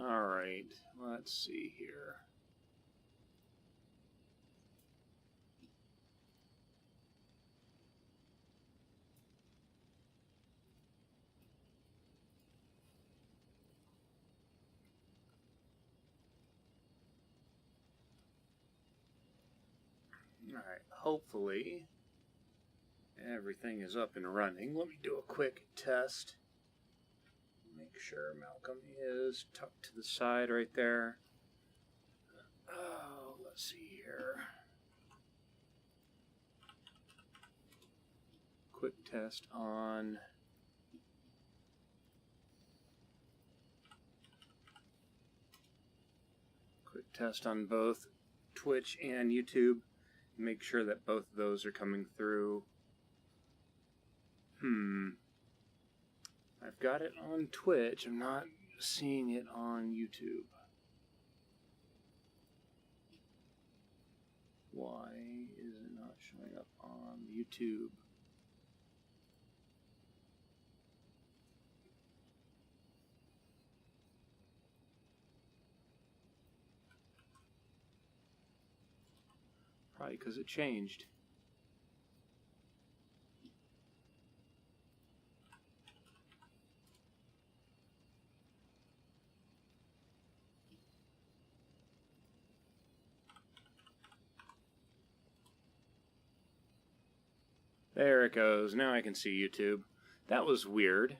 Alright, let's see here. Alright, hopefully everything is up and running. Let me do a quick test. Make sure Malcolm is tucked to the side right there. Oh, let's see here. Quick test on both Twitch and YouTube. Make sure that both of those are coming through. I've got it on Twitch. I'm not seeing it on YouTube. Why is it not showing up on YouTube? Probably because it changed. There it goes. Now I can see YouTube. That was weird.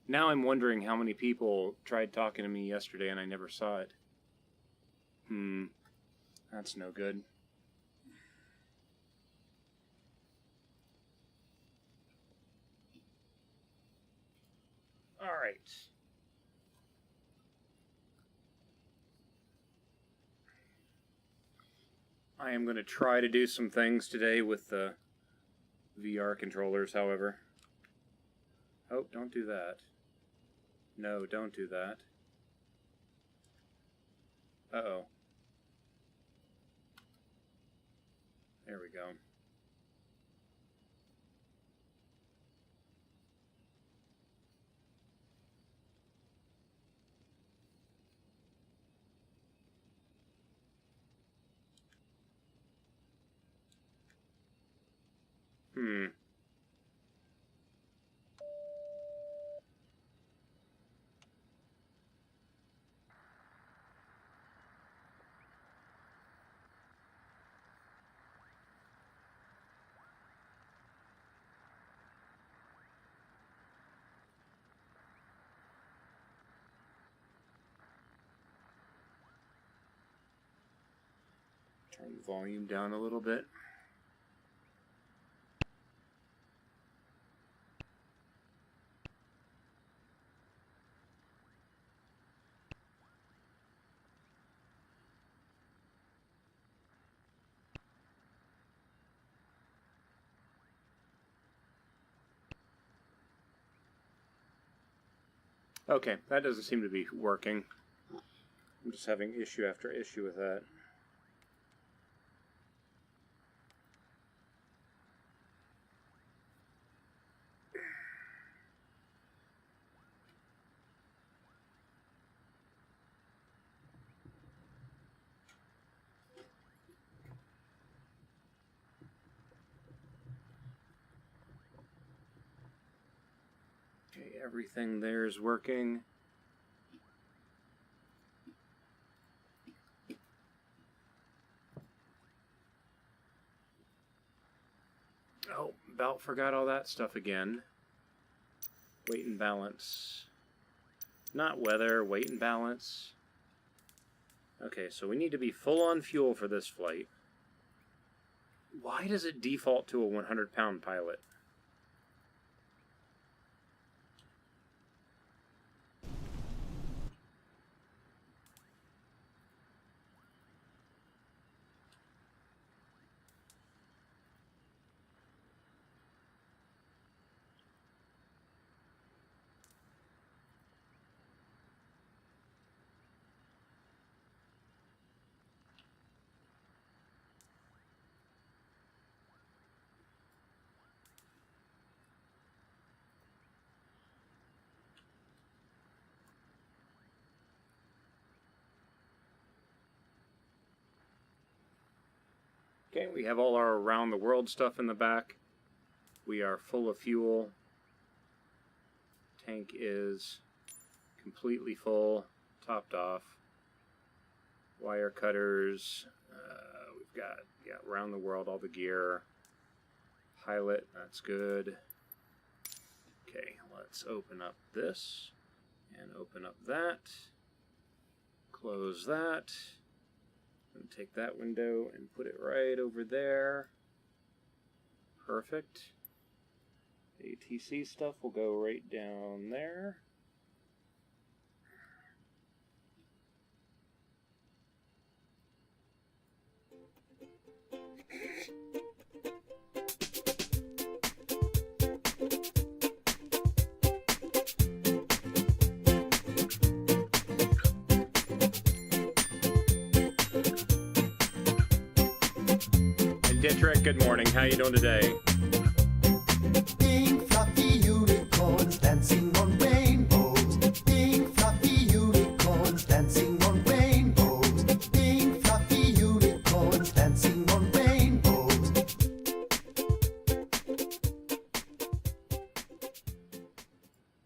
Now I'm wondering how many people tried talking to me yesterday and I never saw it. That's no good. All right. I am going to try to do some things today with the VR controllers, however. Oh, don't do that. No, don't do that. Uh-oh. There we go. Turn the volume down a little bit. Okay, that doesn't seem to be working. I'm just having issue after issue with that. Okay, everything there is working. Oh, about forgot all that stuff again. Weight and balance. Not weather, weight and balance. Okay, so we need to be full on fuel for this flight. Why does it default to a 100-pound pilot? Okay, we have all our around the world stuff in the back. We are full of fuel. Tank is completely full, topped off. Wire cutters. We've got around the world, all the gear. Pilot, that's good. Okay, let's open up this and open up that. Close that. And take that window and put it right over there. Perfect. ATC stuff will go right down there. And Dietrich, good morning. How you doing today? Pink fluffy unicorns dancing on rainbows. Pink fluffy unicorns dancing on rainbows. Pink fluffy unicorns dancing on rainbows.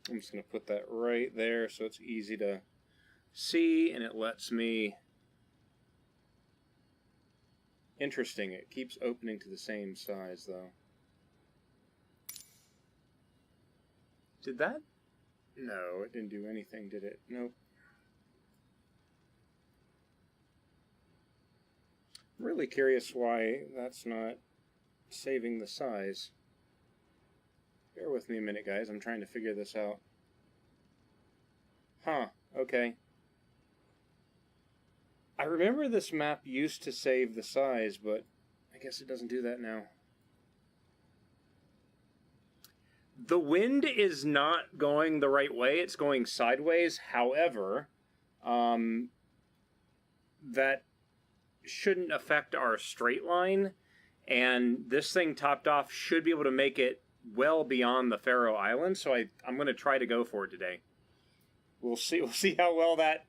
I'm just going to put that right there so it's easy to see, and it lets me... Interesting, it keeps opening to the same size, though. Did that? No, it didn't do anything, did it? Nope. I'm really curious why that's not saving the size. Bear with me a minute, guys. I'm trying to figure this out. Huh, okay. I remember this map used to save the size, but I guess it doesn't do that now. The wind is not going the right way. It's going sideways. However, that shouldn't affect our straight line. And this thing topped off should be able to make it well beyond the Faroe Islands. So I'm going to try to go for it today. We'll see. We'll see how well that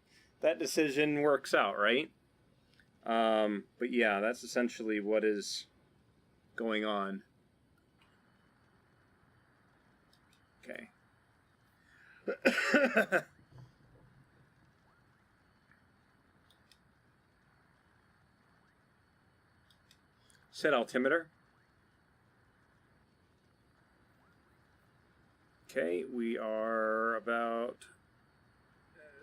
decision works out, right? But yeah, that's essentially what is going on. Okay. Set altimeter. Okay, we are about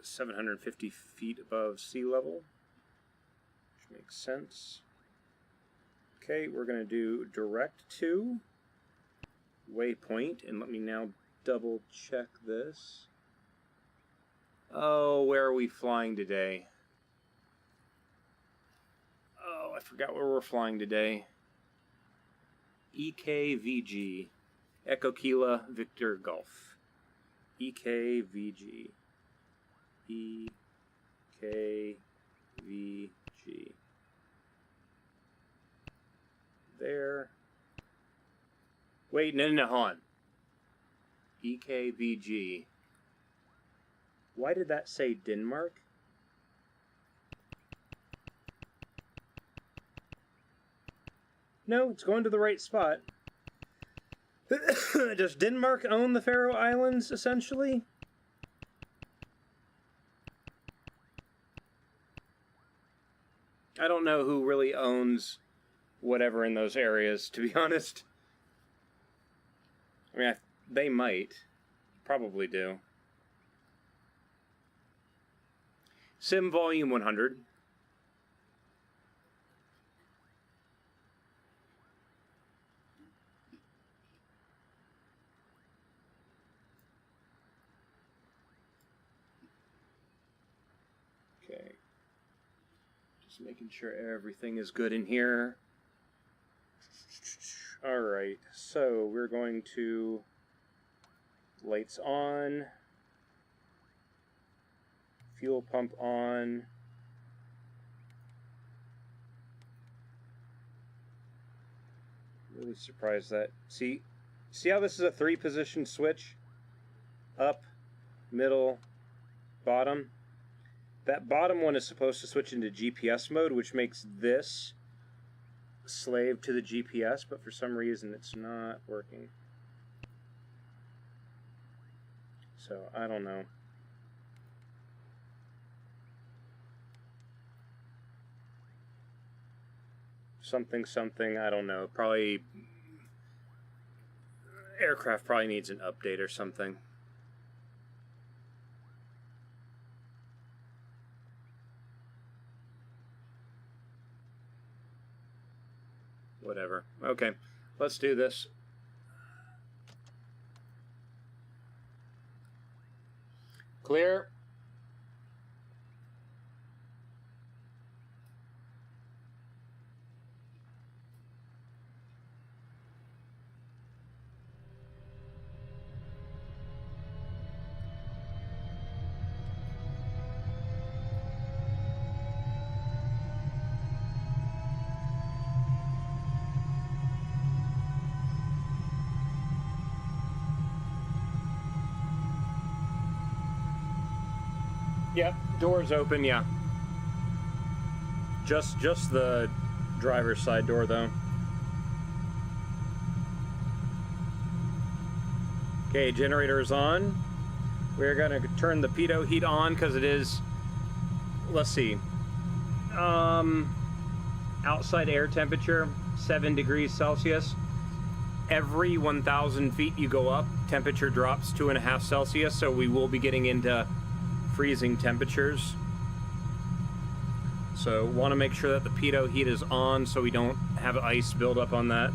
750 feet above sea level, which makes sense. Okay, we're going to do direct to waypoint, and let me now double check this. Oh, where are we flying today? Oh, I forgot where we're flying today. EKVG. Echo Kilo Victor Golf. EKVG. EKVG. There. Wait, no, hold on. EKVG. Why did that say Denmark? No, it's going to the right spot. Does Denmark own the Faroe Islands, essentially? I don't know who really owns whatever in those areas, to be honest. I mean, they might. Probably do. Sim Volume 100. Okay. Just making sure everything is good in here. Alright, so we're going to lights on, fuel pump on, really surprised that, see how this is a 3-position switch? Up, middle, bottom. That bottom one is supposed to switch into GPS mode, which makes this slave to the GPS, but for some reason it's not working. So, I don't know. Something, I don't know. Probably... Aircraft probably needs an update or something. Whatever. Okay, let's do this. Clear. Yep, doors open, yeah. Just the driver's side door, though. Okay, generator is on. We're gonna turn the pitot heat on because it is, let's see, outside air temperature 7 degrees Celsius. Every 1,000 feet you go up, temperature drops 2.5 Celsius, so we will be getting into freezing temperatures. So want to make sure that the pitot heat is on so we don't have ice build up on that.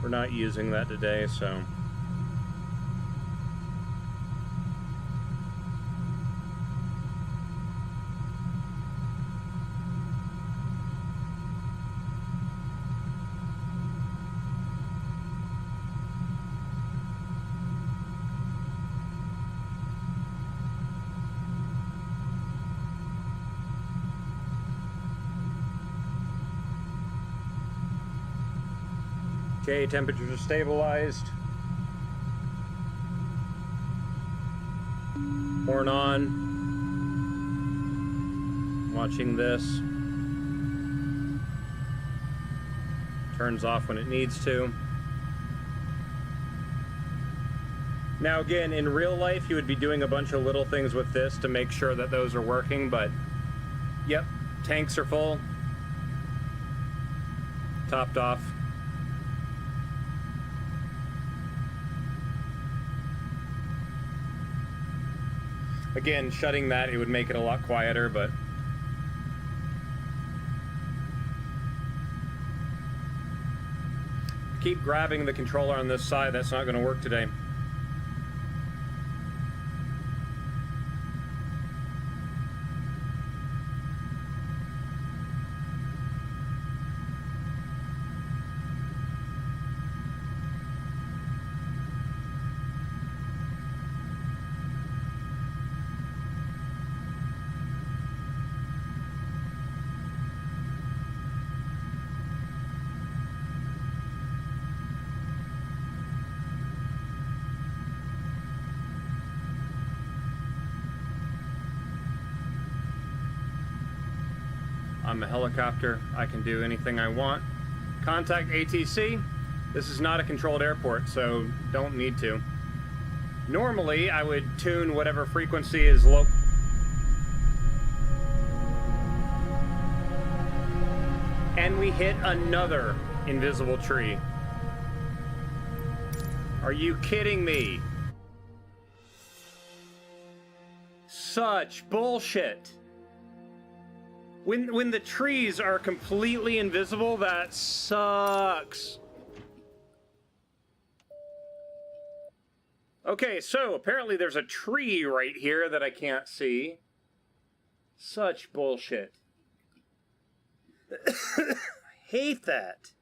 We're not using that today, so... Okay, temperatures are stabilized. Horn on. Watching this. Turns off when it needs to. Now again, in real life, you would be doing a bunch of little things with this to make sure that those are working, but yep, tanks are full. Topped off. Again, shutting that, it would make it a lot quieter, but... Keep grabbing the controller on this side, that's not going to work today. I'm a helicopter. I can do anything I want. Contact ATC. This is not a controlled airport, so don't need to. Normally, I would tune whatever frequency is low. And we hit another invisible tree. Are you kidding me? Such bullshit. When the trees are completely invisible, that sucks. Okay, so apparently there's a tree right here that I can't see. Such bullshit. I hate that.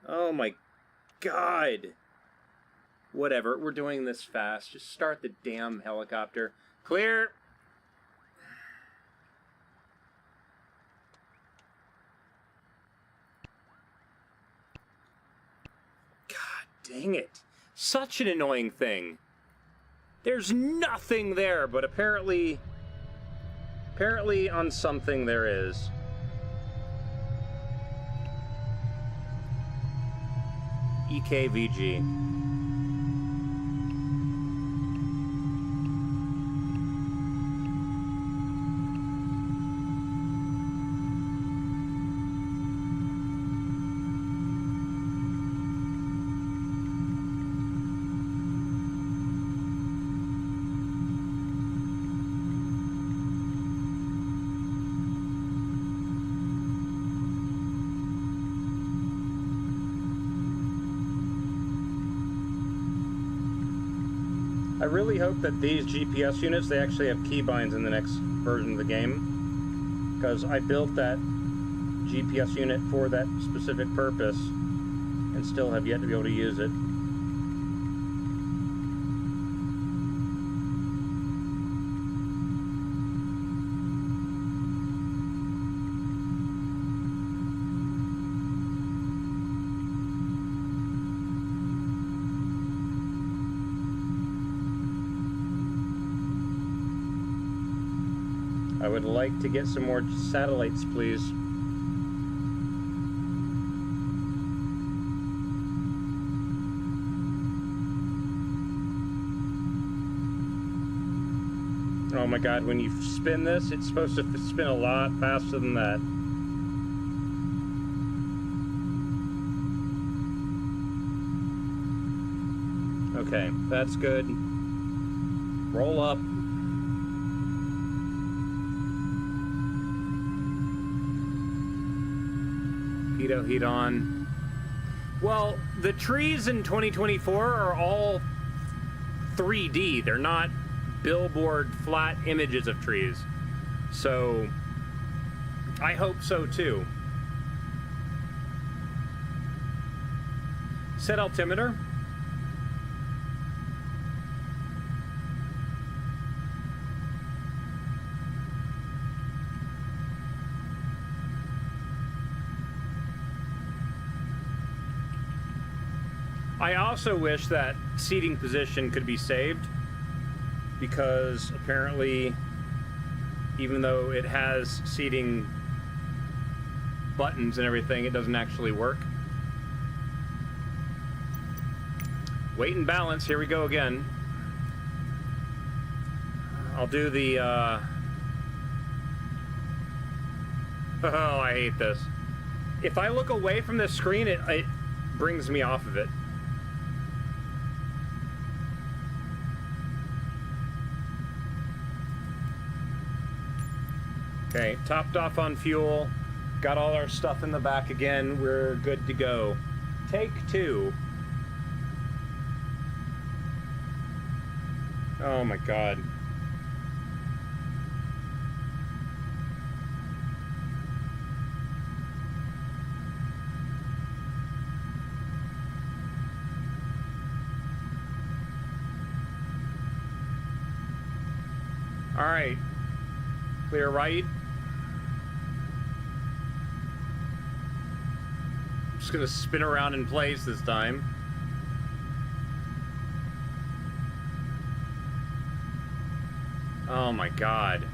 Oh my god. Whatever, we're doing this fast. Just start the damn helicopter. Clear. God dang it. Such an annoying thing. There's nothing there, but apparently on something there is. EKVG. I really hope that these GPS units, they actually have keybinds in the next version of the game, because I built that GPS unit for that specific purpose and still have yet to be able to use it. I would like to get some more satellites, please. Oh my god, when you spin this, it's supposed to spin a lot faster than that. Okay, that's good. Roll up. Heat on. Well, the trees in 2024 are all 3D. They're not billboard flat images of trees. So I hope so too. Set altimeter. I also wish that seating position could be saved, because apparently, even though it has seating buttons and everything, it doesn't actually work. Weight and balance, here we go again. I'll do the, oh, I hate this. If I look away from this screen, it brings me off of it. Okay, topped off on fuel. Got all our stuff in the back again. We're good to go. Take 2. Oh my god. All right. Clear right. Just gonna spin around in place this time. Oh my god.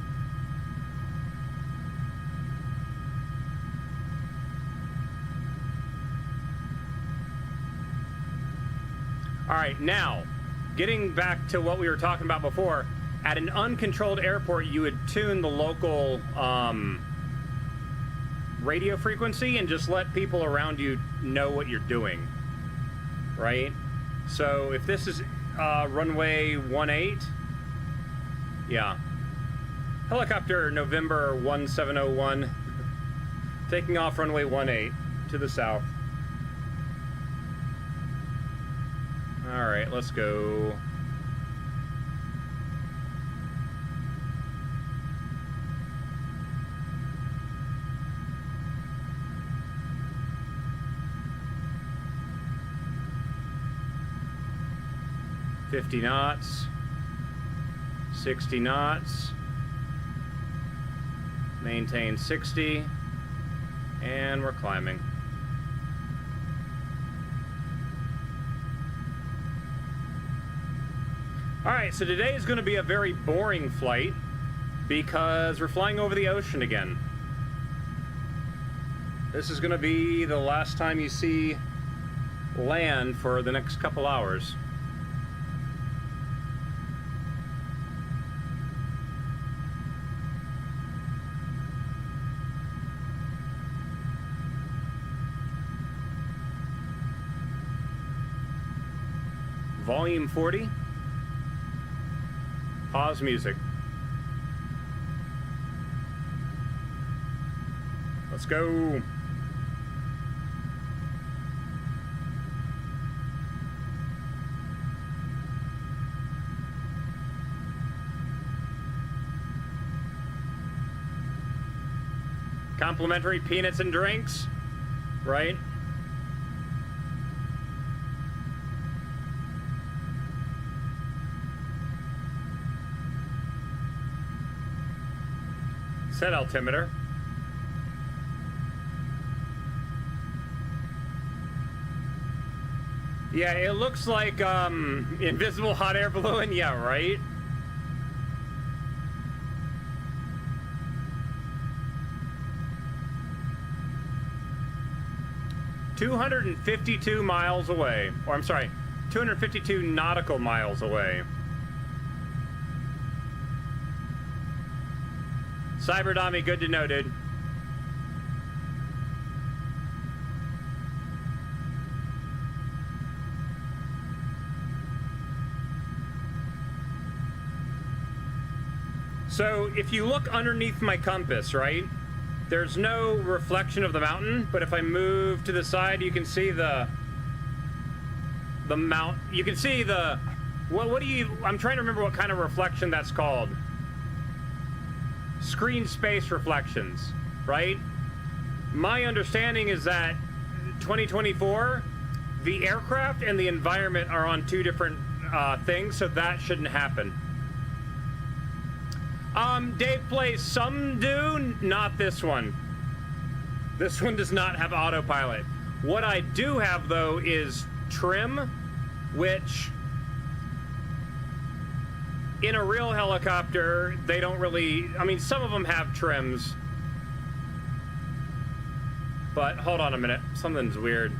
All right, now, getting back to what we were talking about before, at an uncontrolled airport, you would tune the local radio frequency and just let people around you know what you're doing, right? So if this is runway 18, yeah. Helicopter November 1701, taking off runway 18 to the south. All right, let's go. $50 knots, 60 knots, maintain 60, and we're climbing. Alright, so today is going to be a very boring flight because we're flying over the ocean again. This is going to be the last time you see land for the next couple hours. Volume 40. Pause music. Let's go. Complimentary peanuts and drinks, right? Set altimeter. Yeah, it looks like invisible hot air balloon. Yeah, right. $252 miles away, or I'm sorry, 252 nautical miles away. Cyberdommy, good to know, dude. So, if you look underneath my compass, right, there's no reflection of the mountain, but if I move to the side, you can see the you can see the, what do you, I'm trying to remember what kind of reflection that's called. Screen space reflections, right? My understanding is that 2024, the aircraft and the environment are on two different things, so that shouldn't happen. Dave plays some do, not this one. This one does not have autopilot. What I do have, though, is trim, which in a real helicopter, they don't really, I mean, some of them have trims. But hold on a minute, something's weird.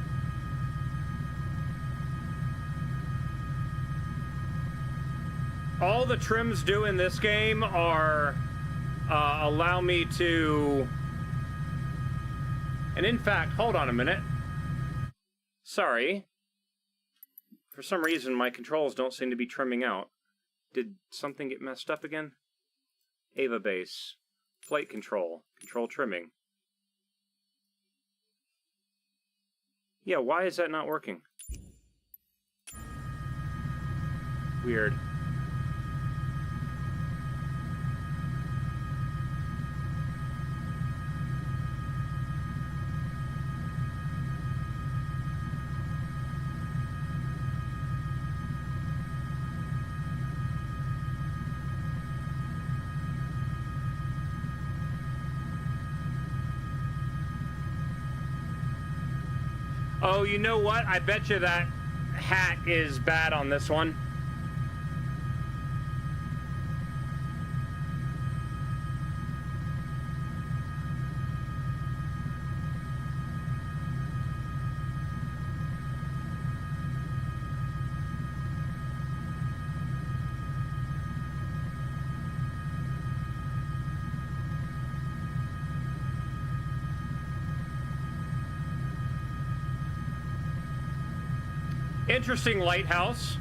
All the trims do in this game are allow me to, and in fact, hold on a minute. Sorry. For some reason, my controls don't seem to be trimming out. Did something get messed up again? Ava base. Flight control. Control trimming. Yeah, why is that not working? Weird. Oh, you know what? I bet you that hat is bad on this one. Interesting lighthouse.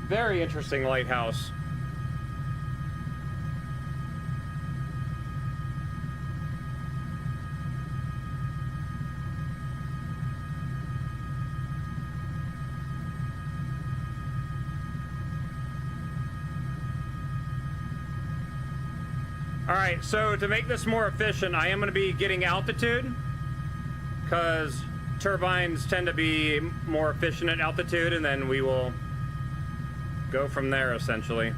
Very interesting lighthouse. Alright, so to make this more efficient, I am going to be getting altitude, because turbines tend to be more efficient at altitude, and then we will go from there, essentially.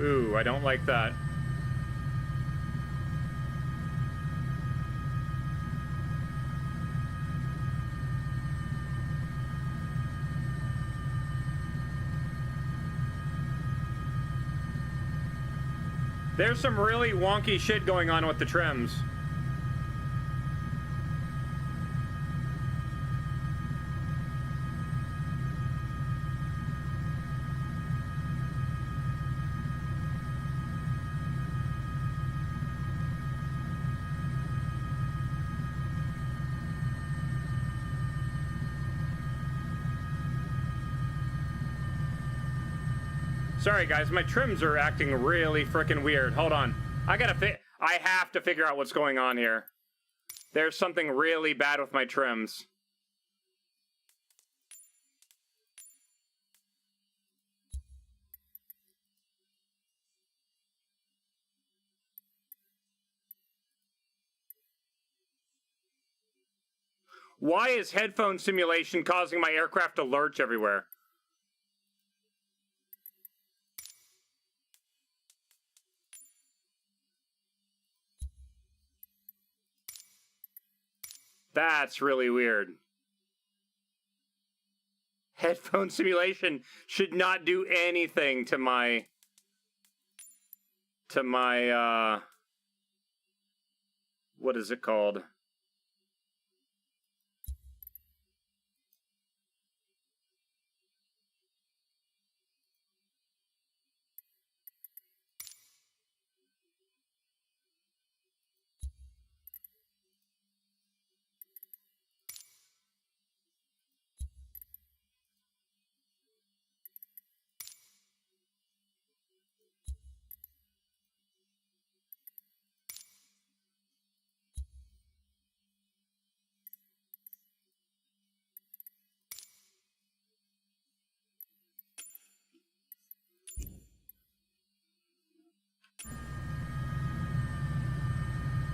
Ooh, I don't like that. There's some really wonky shit going on with the trims. Sorry guys, my trims are acting really freaking weird. Hold on. I have to figure out what's going on here. There's something really bad with my trims. Why is headphone simulation causing my aircraft to lurch everywhere? That's really weird. Headphone simulation should not do anything to my... what is it called?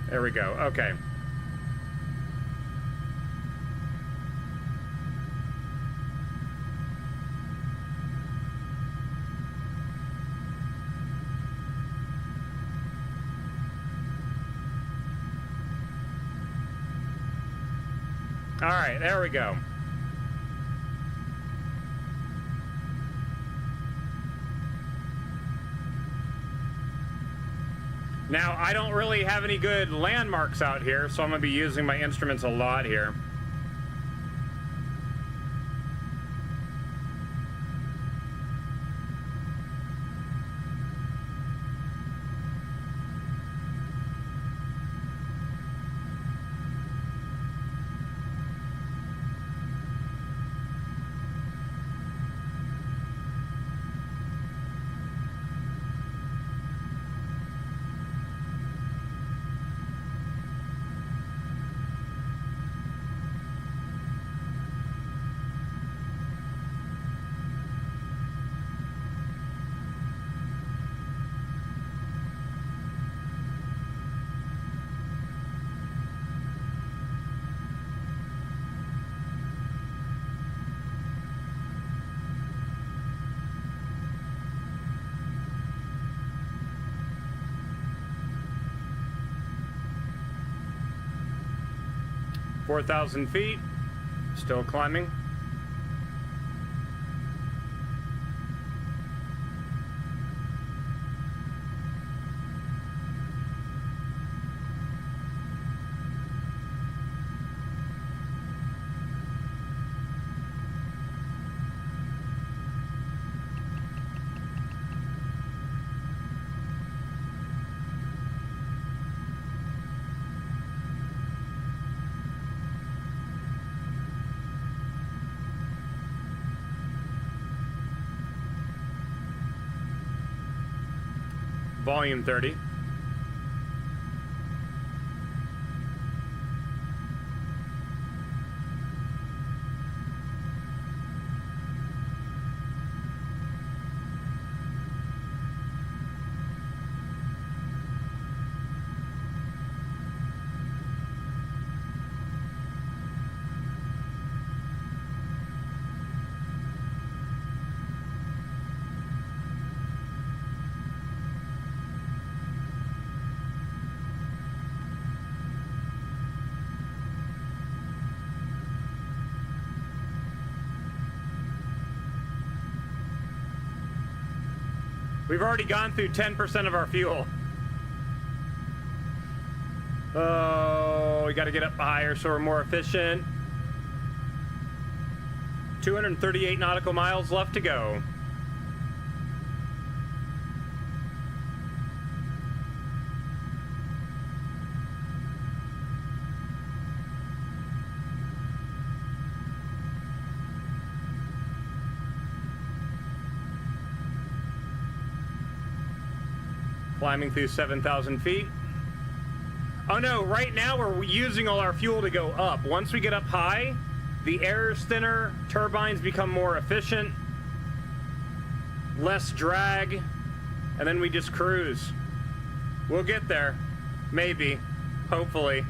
There we go. Okay. All right, there we go. Now, I don't really have any good landmarks out here, so I'm going to be using my instruments a lot here. $4,000 feet, still climbing. Volume 30. We've already gone through 10% of our fuel. Oh, we got to get up higher so we're more efficient. 238 nautical miles left to go. Climbing through 7,000 feet. Oh no, right now we're using all our fuel to go up. Once we get up high, the air is thinner, turbines become more efficient, less drag, and then we just cruise. We'll get there. Maybe. Hopefully.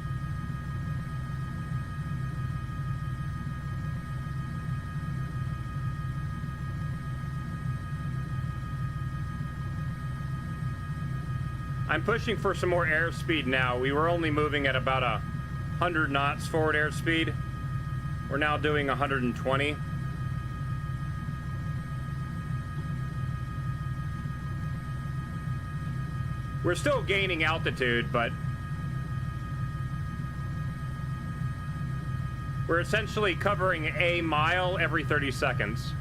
I'm pushing for some more airspeed now. We were only moving at about 100 knots forward airspeed. We're now doing 120. We're still gaining altitude, but we're essentially covering a mile every 30 seconds.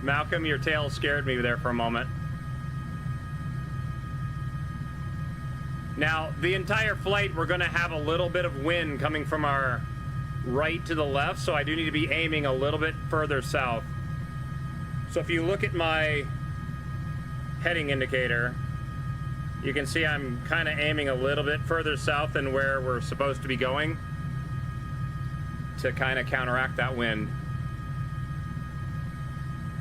Malcolm, your tail scared me there for a moment. Now, the entire flight, we're going to have a little bit of wind coming from our right to the left, so I do need to be aiming a little bit further south. So if you look at my heading indicator, you can see I'm kind of aiming a little bit further south than where we're supposed to be going to kind of counteract that wind.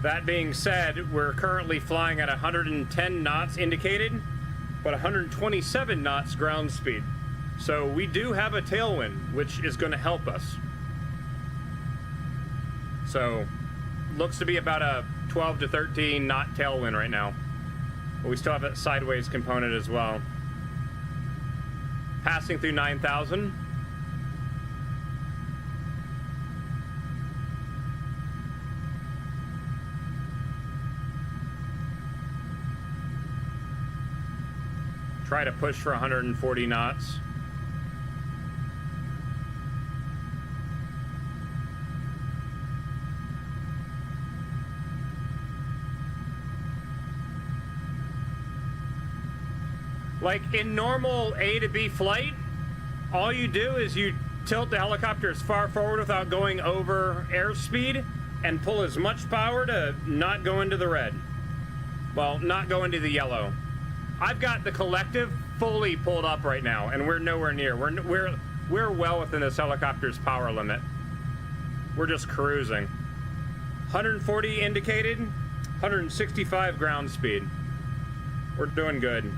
That being said, we're currently flying at 110 knots indicated, but 127 knots ground speed. So we do have a tailwind, which is going to help us. So, looks to be about a 12 to 13 knot tailwind right now. But we still have a sideways component as well. Passing through 9,000. Try to push for 140 knots. Like in normal A to B flight, all you do is you tilt the helicopter as far forward without going over airspeed and pull as much power to not go into the red. Well, not go into the yellow. I've got the collective fully pulled up right now, and we're nowhere near. We're well within this helicopter's power limit. We're just cruising. 140 indicated, 165 ground speed. We're doing good.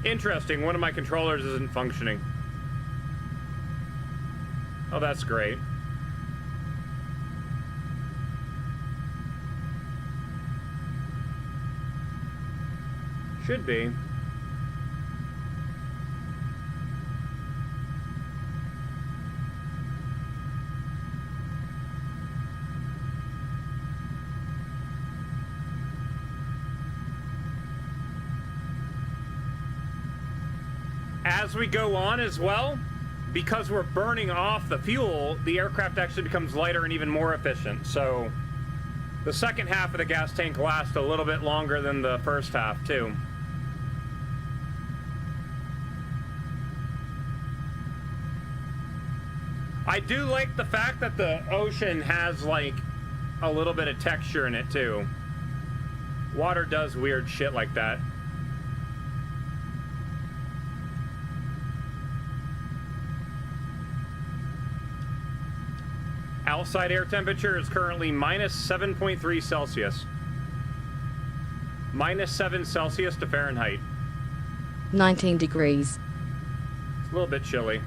Interesting, one of my controllers isn't functioning. Oh, that's great. Should be. As we go on as well, because we're burning off the fuel, the aircraft actually becomes lighter and even more efficient. So the second half of the gas tank lasts a little bit longer than the first half too. I do like the fact that the ocean has like a little bit of texture in it too. Water does weird shit like that. Outside air temperature is currently minus 7.3 Celsius. -7 Celsius to Fahrenheit. 19 degrees. It's a little bit chilly.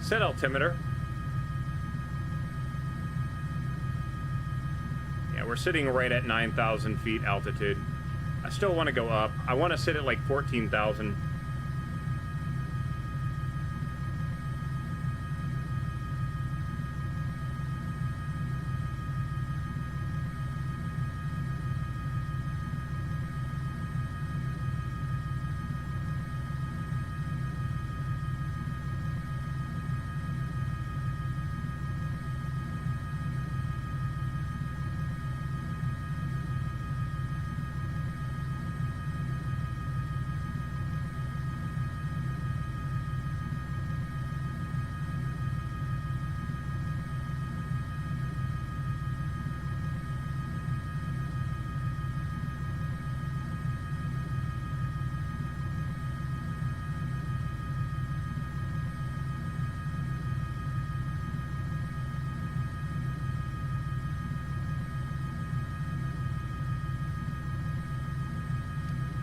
Set altimeter. Yeah, we're sitting right at 9,000 feet altitude. I still want to go up. I want to sit at like 14,000.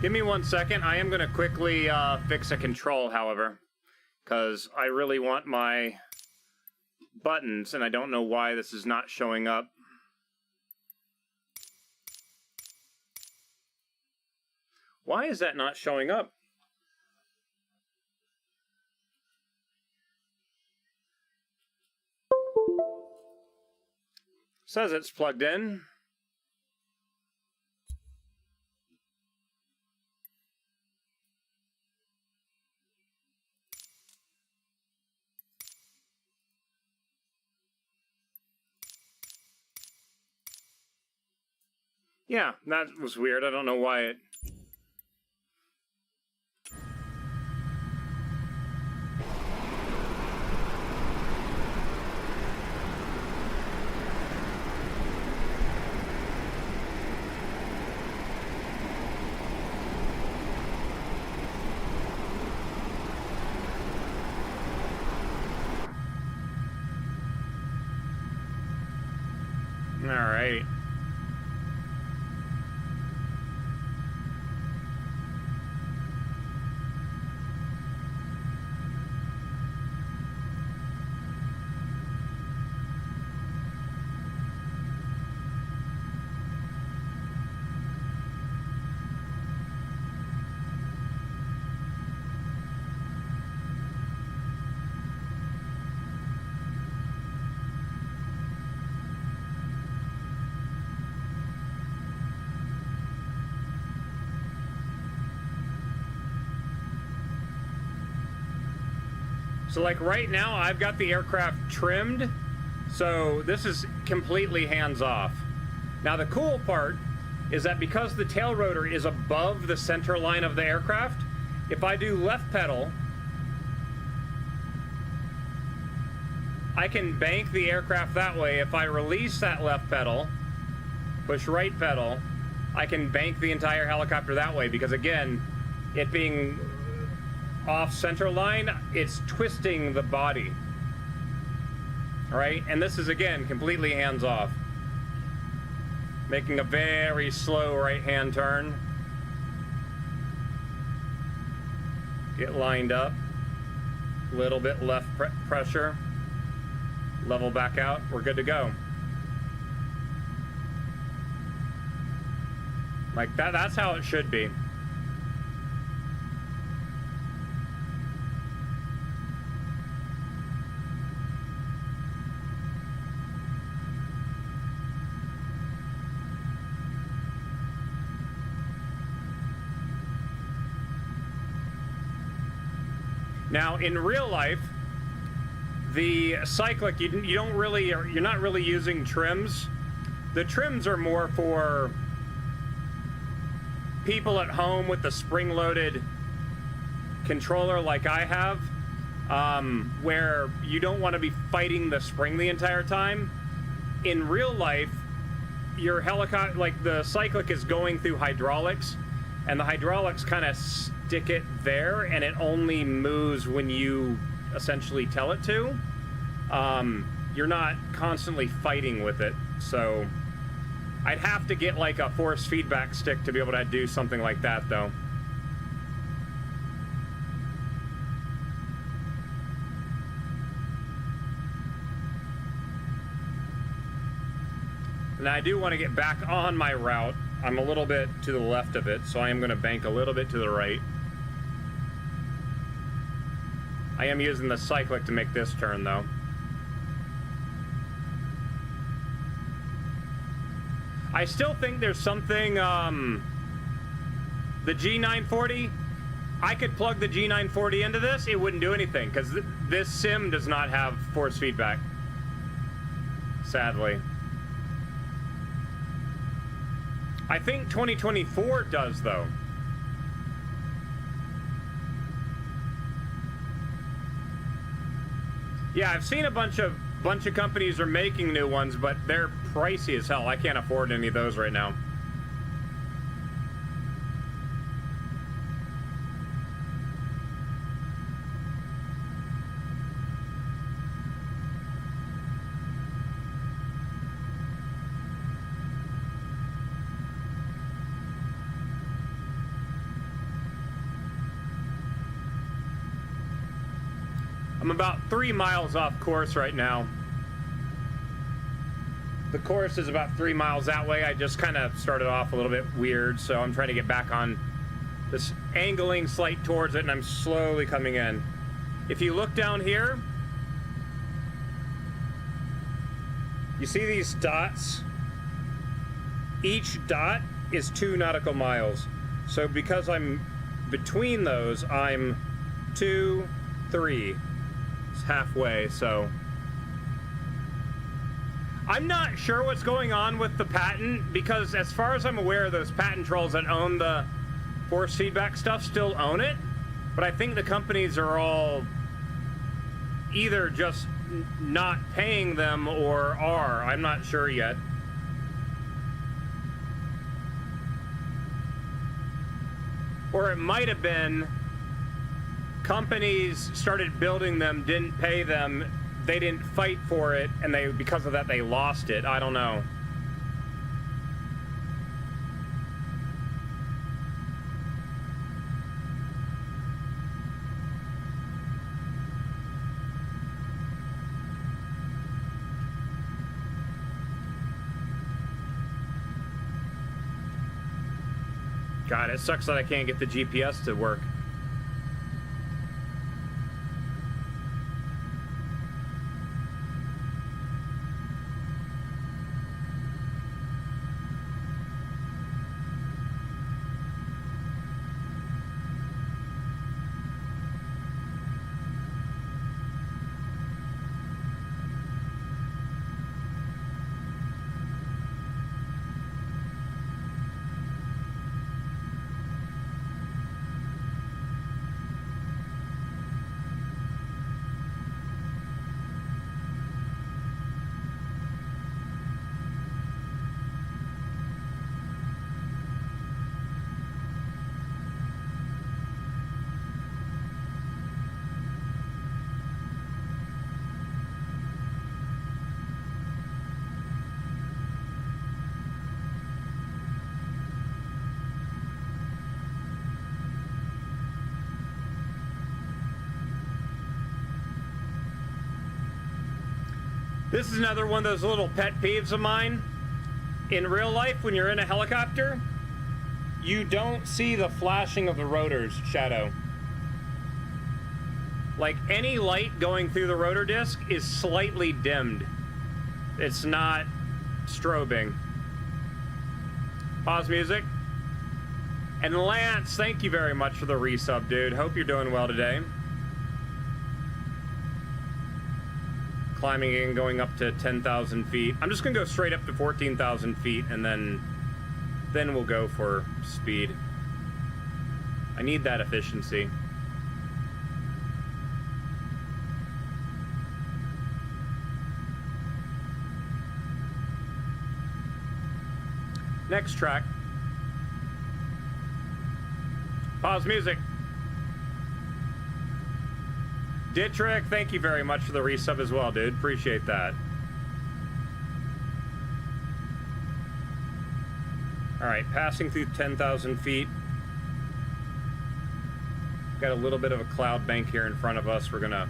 Give me 1 second. I am going to quickly fix a control, however, because I really want my buttons, and I don't know why this is not showing up. Why is that not showing up? Says it's plugged in. Yeah, that was weird. I don't know why it... All right. So like right now, I've got the aircraft trimmed, so this is completely hands-off. Now the cool part is that because the tail rotor is above the center line of the aircraft, if I do left pedal, I can bank the aircraft that way. If I release that left pedal, push right pedal, I can bank the entire helicopter that way, because again, it being off center line, it's twisting the body. All right, and this is again completely hands off. Making a very slow right hand turn. Get lined up. Little bit left pressure. Level back out. We're good to go. Like that, that's how it should be. Now, in real life, the cyclic, you're not really using trims. The trims are more for people at home with the spring-loaded controller like I have, where you don't want to be fighting the spring the entire time. In real life, your helicopter, like the cyclic is going through hydraulics, and the hydraulics kind of stick it there, and it only moves when you essentially tell it to. You're not constantly fighting with it, so I'd have to get like a force feedback stick to be able to do something like that, though. Now I do want to get back on my route. I'm a little bit to the left of it, so I am going to bank a little bit to the right. I am using the cyclic to make this turn, though. I still think there's something, the G940, I could plug the G940 into this, it wouldn't do anything, because this sim does not have force feedback, sadly. I think 2024 does, though. Yeah, I've seen a bunch of companies are making new ones, but they're pricey as hell. I can't afford any of those right now. I'm about 3 miles off course right now. The course is about 3 miles that way. I just kind of started off a little bit weird, so I'm trying to get back on this angling slight towards it, and I'm slowly coming in. If you look down here, you see these dots? Each dot is 2 nautical miles. So because I'm between those, I'm 2, 3. It's halfway, so I'm not sure what's going on with the patent, because as far as I'm aware, those patent trolls that own the force feedback stuff still own it, but I think the companies are all either just not paying them or are. I'm not sure yet. Or it might have been companies started building them, didn't pay them, they didn't fight for it, and they, because of that, they lost it. I don't know. God, it sucks that I can't get the GPS to work. This is another one of those little pet peeves of mine. In real life, when you're in a helicopter, you don't see the flashing of the rotor's shadow. Like, any light going through the rotor disc is slightly dimmed. It's not strobing. Pause music. And Lance, thank you very much for the resub, dude. Hope you're doing well today. Climbing in, going up to 10,000 feet. I'm just gonna go straight up to 14,000 feet, and then we'll go for speed. I need that efficiency. Next track. Pause music. Dietrich, thank you very much for the resub as well, dude. Appreciate that. Alright, passing through 10,000 feet. Got a little bit of a cloud bank here in front of us. We're gonna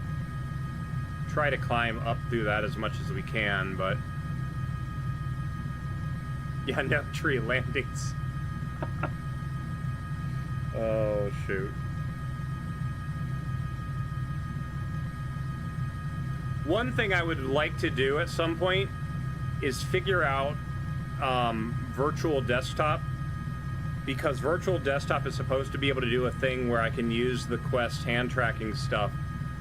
try to climb up through that as much as we can, but... yeah, no tree landings. Oh, shoot. One thing I would like to do at some point is figure out virtual desktop, because virtual desktop is supposed to be able to do a thing where I can use the Quest hand tracking stuff,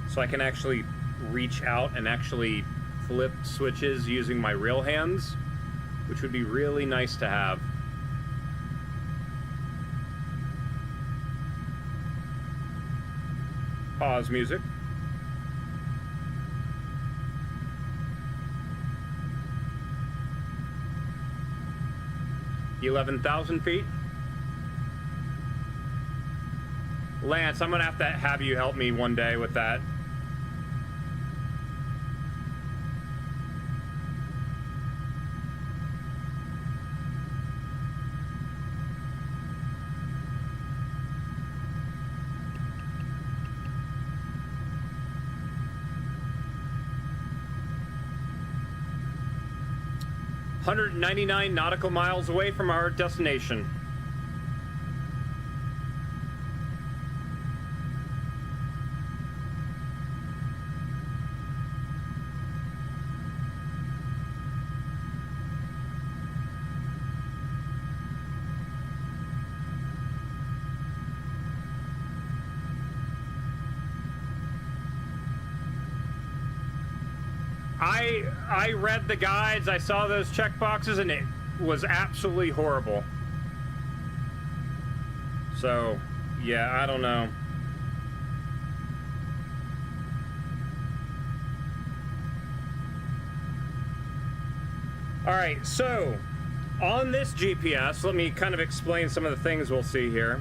so I can actually reach out and actually flip switches using my real hands, which would be really nice to have. Pause music. 11,000 feet. Lance, I'm gonna have you help me one day with that. ...199 nautical miles away from our destination. I read the guides, I saw those check boxes, and it was absolutely horrible. So, yeah, I don't know. Alright, so, on this GPS, let me kind of explain some of the things we'll see here.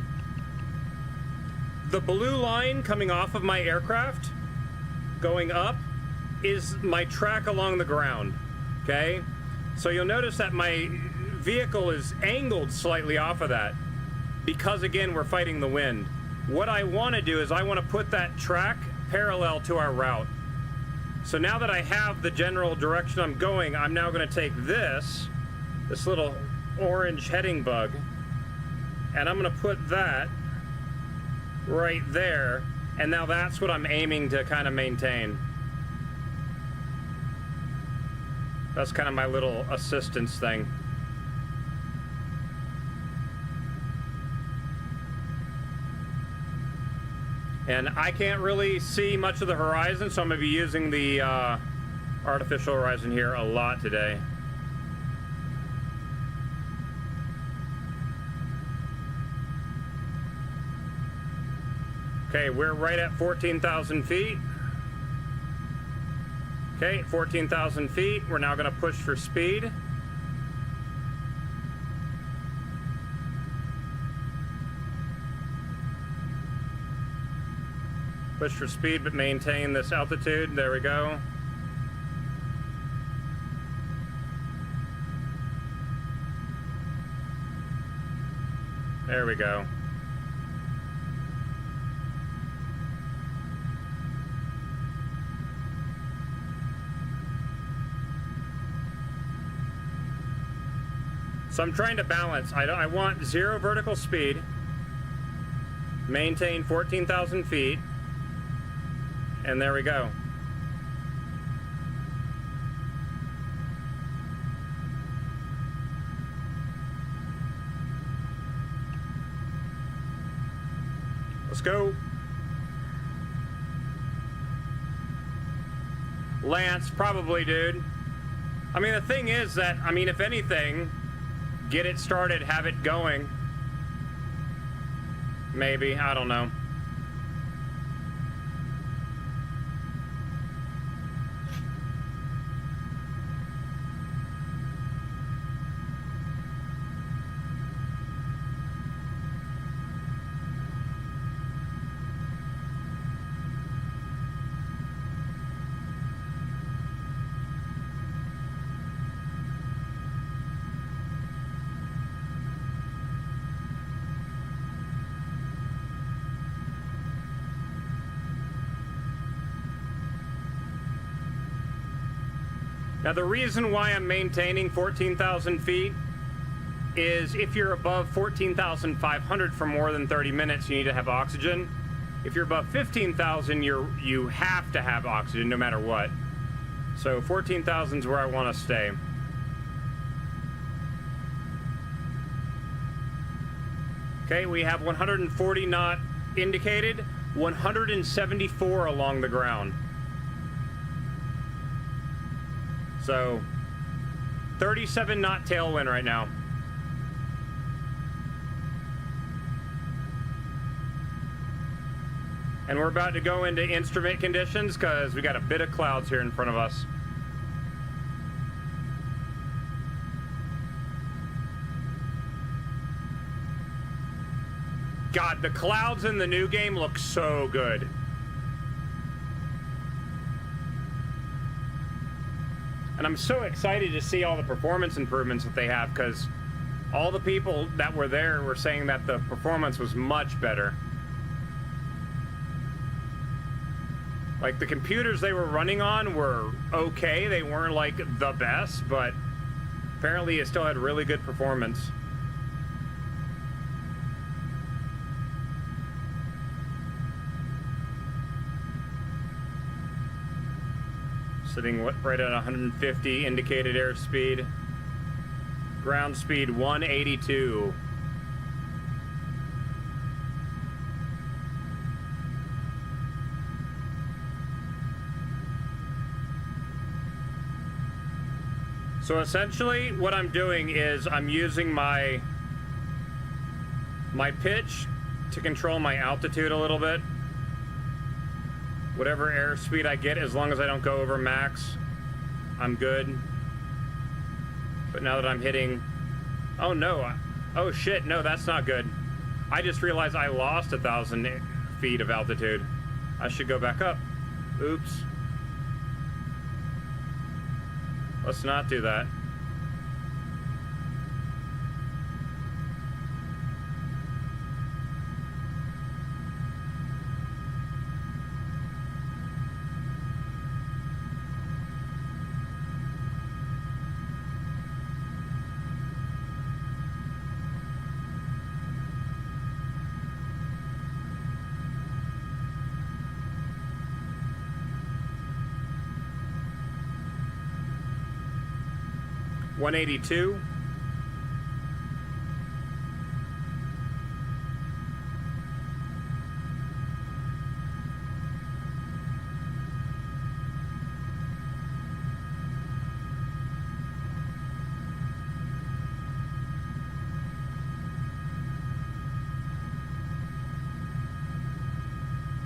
The blue line coming off of my aircraft, going up, is my track along the ground, okay? So you'll notice that my vehicle is angled slightly off of that because, again, we're fighting the wind. What I want to do is I want to put that track parallel to our route. So now that I have the general direction I'm going, I'm now going to take this little orange heading bug, and I'm going to put that right there, and now that's what I'm aiming to kind of maintain. That's kind of my little assistance thing. And I can't really see much of the horizon, so I'm going to be using the artificial horizon here a lot today. Okay, we're right at 14,000 feet. Okay, 14,000 feet. We're now going to push for speed. Push for speed, but maintain this altitude. There we go. There we go. So I'm trying to balance. I want 0 vertical speed, maintain 14,000 feet, and there we go. Let's go. Lance, probably, dude. I mean, the thing is that, I mean, if anything, get it started, have it going. Maybe, I don't know. Now, the reason why I'm maintaining 14,000 feet is if you're above 14,500 for more than 30 minutes, you need to have oxygen. If you're above 15,000, you have to have oxygen no matter what. So 14,000 is where I want to stay. Okay, we have 140 knot indicated, 174 along the ground. So 37 knot tailwind right now. And we're about to go into instrument conditions because we got a bit of clouds here in front of us. God, the clouds in the new game look so good. And I'm so excited to see all the performance improvements that they have, because all the people that were there were saying that the performance was much better. Like, the computers they were running on were okay. They weren't like the best, but apparently it still had really good performance. Sitting right at 150 indicated airspeed. Ground speed 182. So essentially what I'm doing is I'm using my pitch to control my altitude a little bit. Whatever airspeed I get, as long as I don't go over max, I'm good. But now that I'm hitting... Oh no, oh shit, no, that's not good. I just realized I lost 1,000 feet of altitude. I should go back up. Oops. Let's not do that. $182.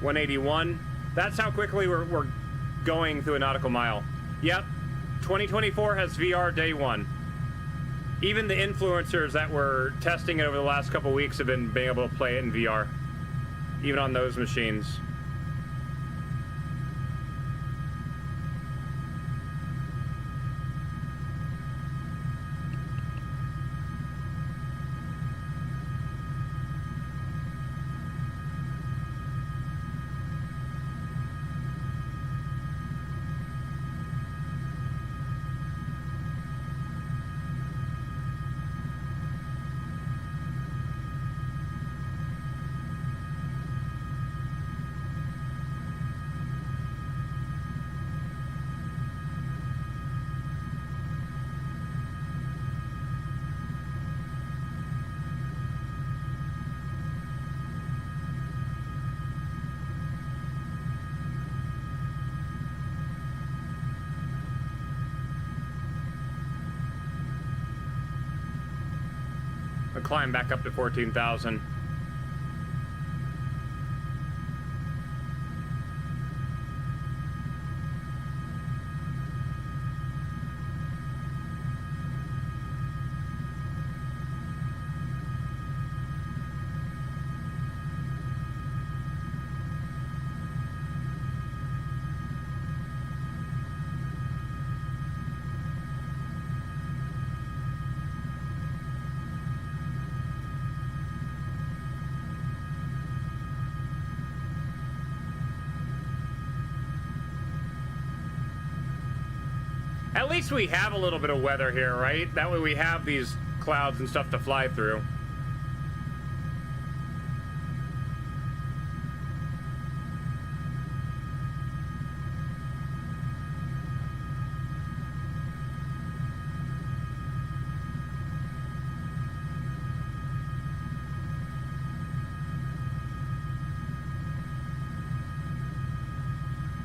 $181. That's how quickly we're going through a nautical mile. Yep. 2024 has VR day one. Even the influencers that were testing it over the last couple weeks have been able to play it in VR, even on those machines. I'll climb back up to 14,000. At least we have a little bit of weather here, right? That way we have these clouds and stuff to fly through.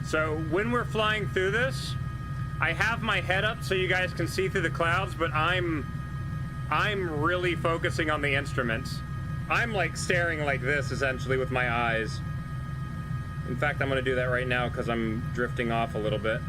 So when we're flying through this, I have my head up so you guys can see through the clouds, but I'm really focusing on the instruments. I'm like staring like this essentially with my eyes. In fact, I'm going to do that right now because I'm drifting off a little bit.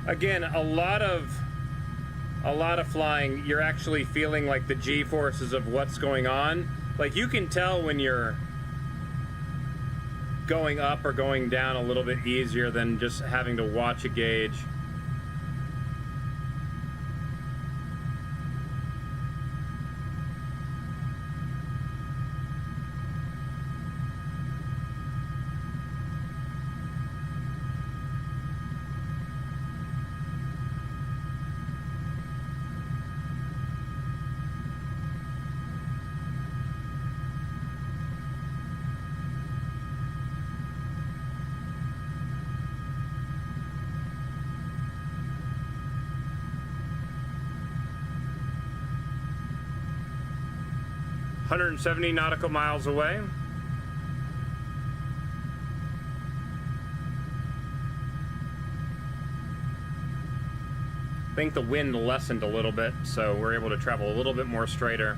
Again, a lot of flying, you're actually feeling like the G-forces of what's going on. Like you can tell when you're going up or going down a little bit easier than just having to watch a gauge. ...170 nautical miles away. I think the wind lessened a little bit, so we're able to travel a little bit more straighter.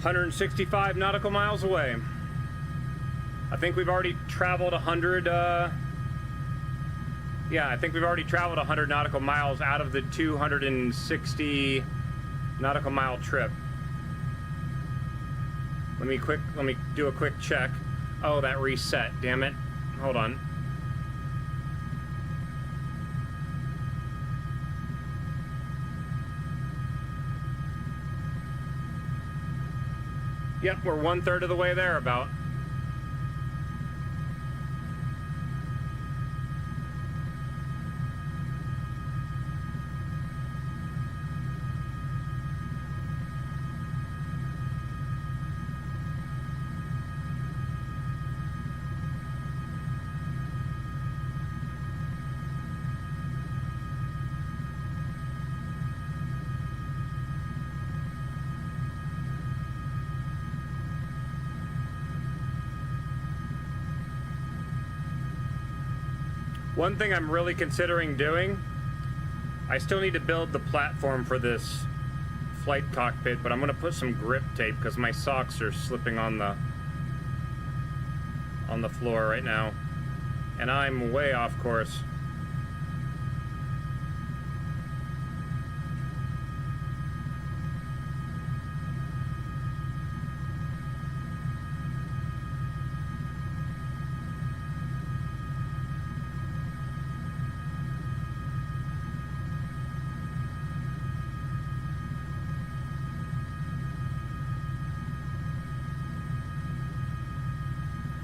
...165 nautical miles away. I think we've already traveled 100, yeah, I think we've already traveled 100 nautical miles out of the 260 nautical mile trip. Let me do a quick check. Oh, that reset, damn it. Hold on. Yep, we're 1/3 of the way there about. One thing I'm really considering doing, I still need to build the platform for this flight cockpit, but I'm going to put some grip tape because my socks are slipping on the floor right now. And I'm way off course.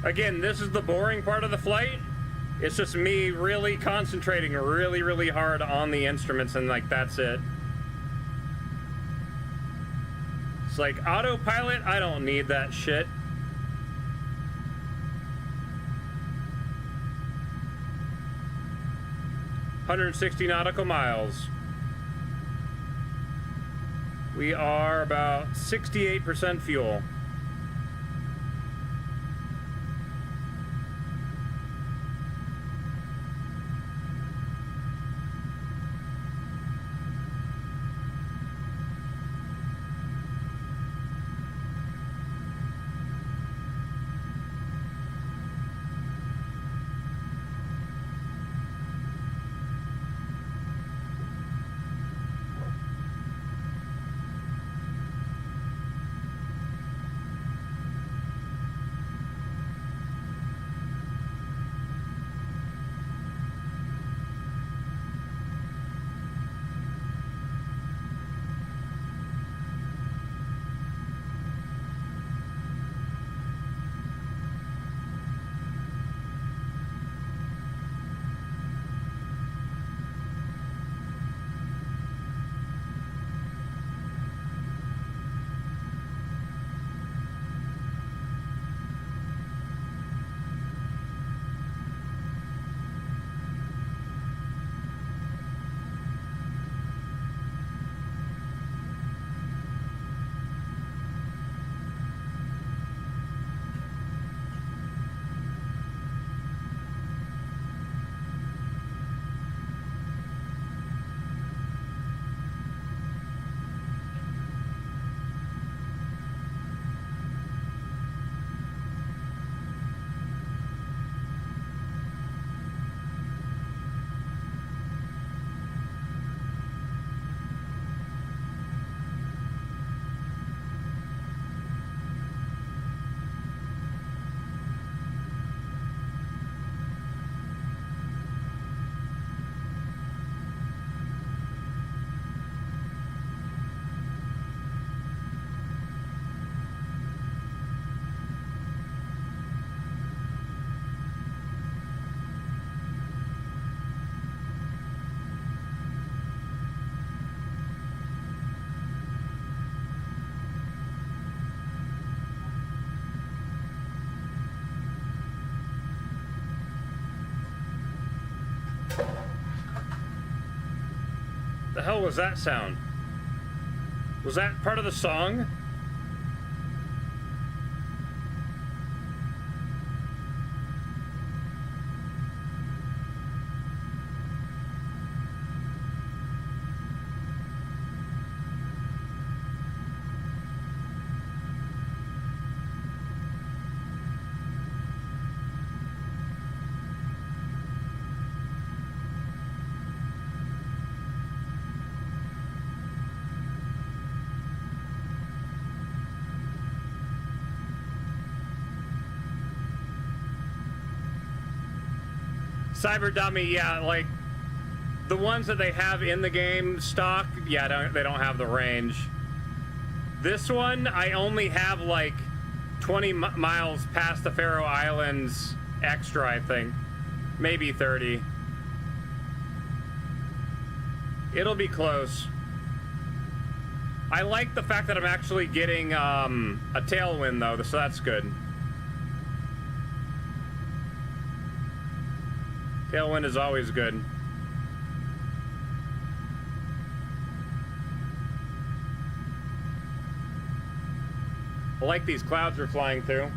Again, this is the boring part of the flight. It's just me really concentrating really, really hard on the instruments, and like that's it. It's like autopilot, I don't need that shit. "160 nautical miles. We are about 68% fuel. The hell was that sound? Was that part of the song? Cyber Dummy, yeah, like the ones that they have in the game stock, yeah, they don't have the range. This one, I only have like 20 miles past the Faroe Islands extra, I think. Maybe 30. It'll be close. I like the fact that I'm actually getting a tailwind though, so that's good. Tailwind is always good. I like these clouds we're flying through.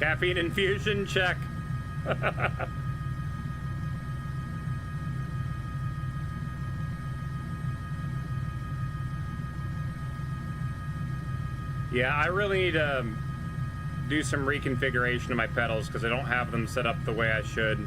Caffeine infusion, check. Yeah, I really need to do some reconfiguration of my pedals because I don't have them set up the way I should.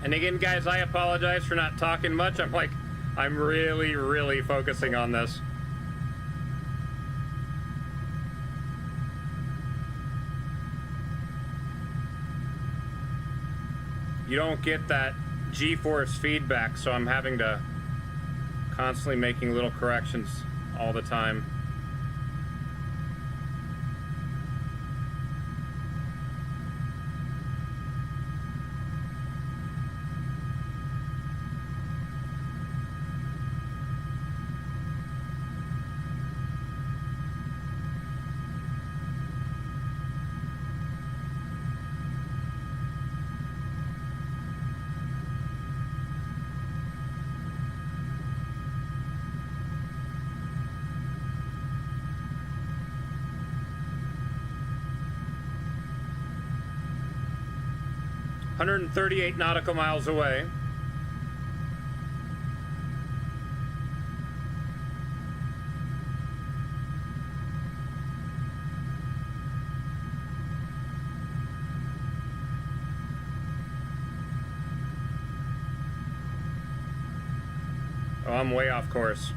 And again, guys, I apologize for not talking much. I'm really, really focusing on this. You don't get that G-force feedback, so I'm having to constantly making little corrections all the time. ...138 nautical miles away. Oh, I'm way off course.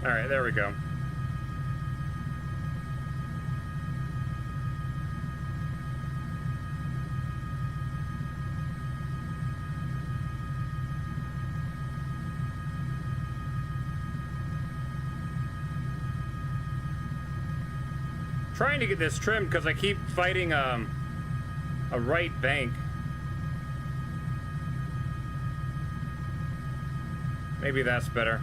All right, there we go. Trying to get this trimmed because I keep fighting a right bank. Maybe that's better.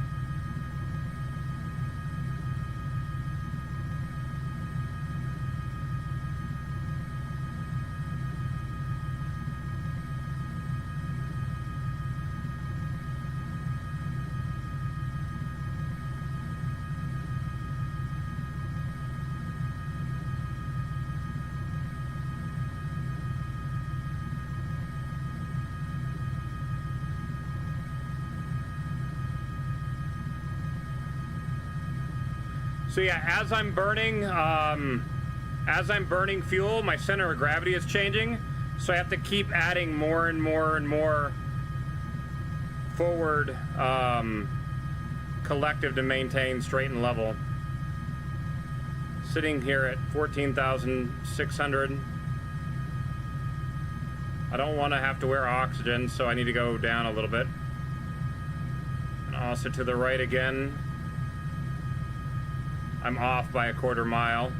So yeah, as I'm burning fuel, my center of gravity is changing. So I have to keep adding more and more and more forward collective to maintain straight and level. sitting here at 14,600. I don't want to have to wear oxygen, so I need to go down a little bit. And also to the right again. I'm off by a quarter mile.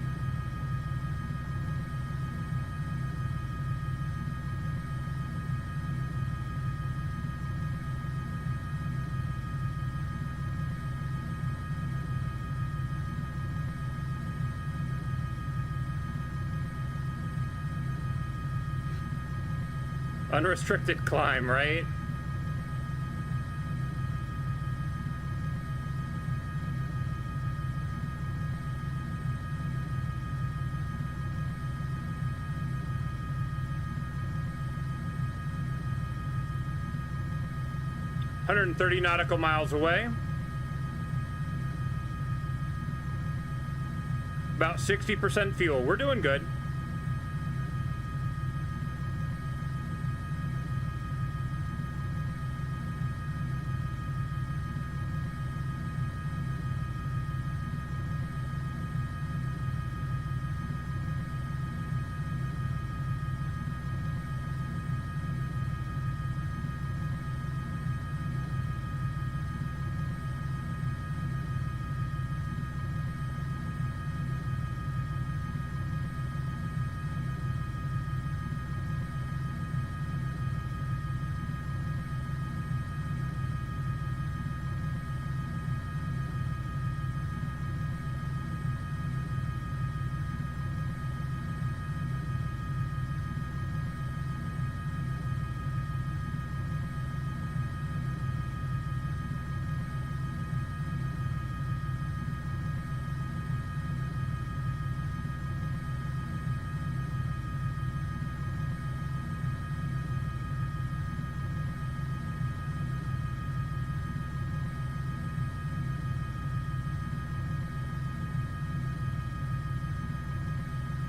Unrestricted climb, right? ...130 nautical miles away. About 60% fuel. We're doing good.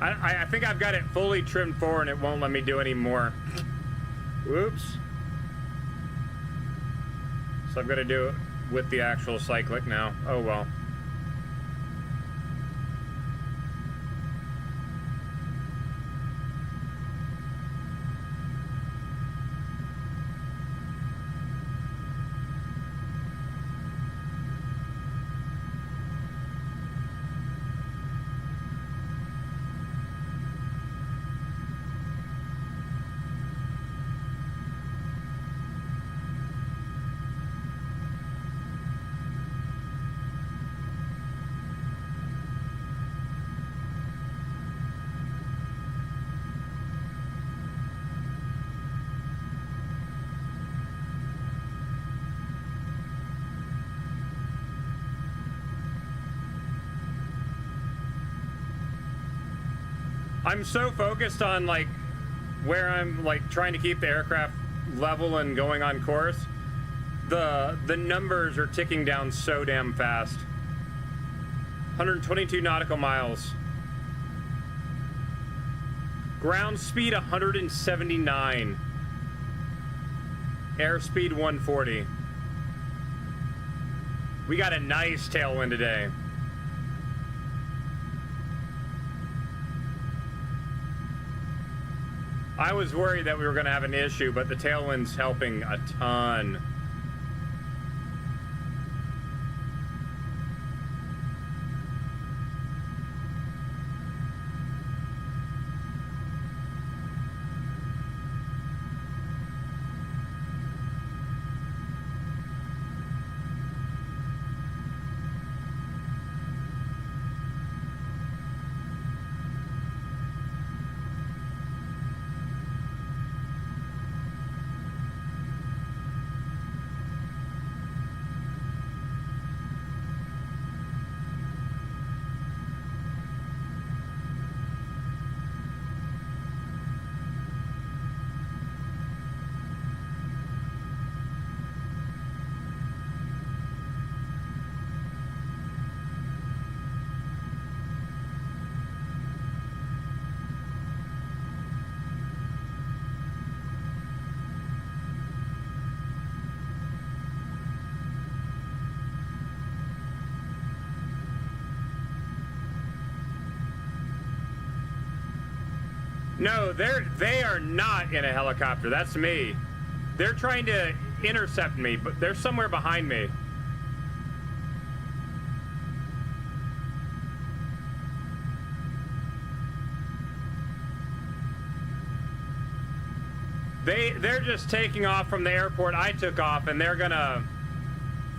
I think I've got it fully trimmed forward and it won't let me do any more. Whoops. So I've got to do it with the actual cyclic now. Oh well. I'm so focused on like where I'm like trying to keep the aircraft level and going on course. The numbers are ticking down so damn fast. 122 nautical miles. Ground speed 179. Airspeed 140. We got a nice tailwind today. I was worried that we were going to have an issue, but the tailwind's helping a ton. No, they are not in a helicopter. That's me. They're trying to intercept me, but they're somewhere behind me. They're just taking off from the airport I took off, and they're gonna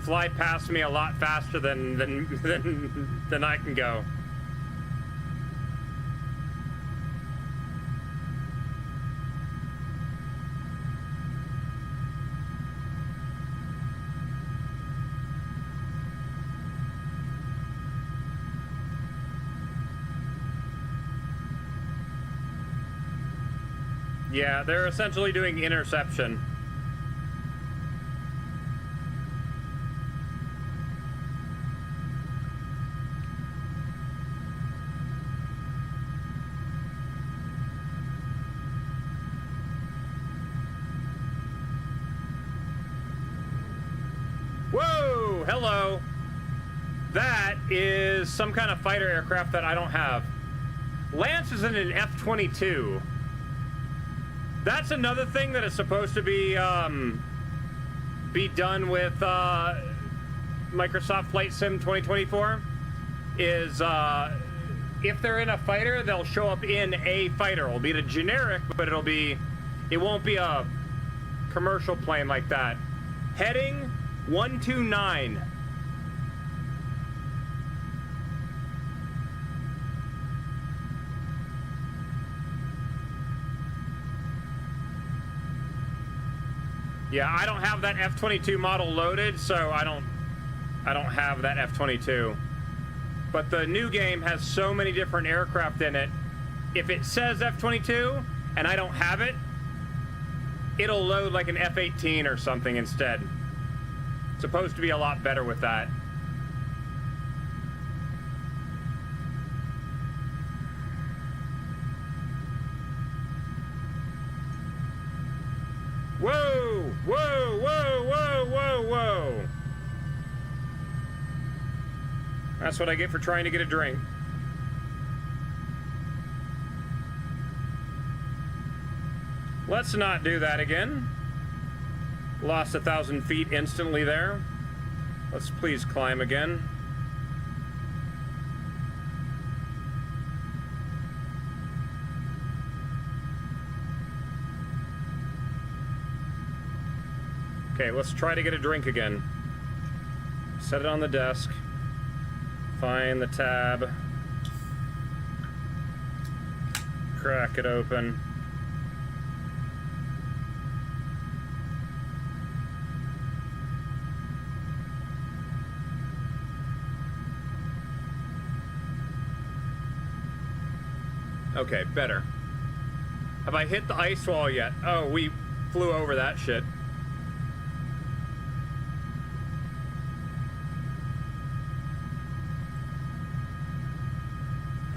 fly past me a lot faster than I can go. Yeah, they're essentially doing interception. Whoa, hello. That is some kind of fighter aircraft that I don't have. Lance is in an F-22. That's another thing that is supposed to be done with Microsoft Flight Sim 2024 is if they're in a fighter, they'll show up in a fighter. It'll be the generic, but it won't be a commercial plane like that. Heading 129. Yeah, I don't have that F-22 model loaded, so I don't have that F-22. But the new game has so many different aircraft in it. If it says F-22 and I don't have it, it'll load like an F-18 or something instead. It's supposed to be a lot better with that. Whoa! Whoa! Whoa! Whoa! Whoa! Whoa! That's what I get for trying to get a drink. Let's not do that again. Lost 1,000 feet instantly there. Let's please climb again. Okay, let's try to get a drink again. Set it on the desk. Find the tab. Crack it open. Okay, better. Have I hit the ice wall yet? Oh, we flew over that shit.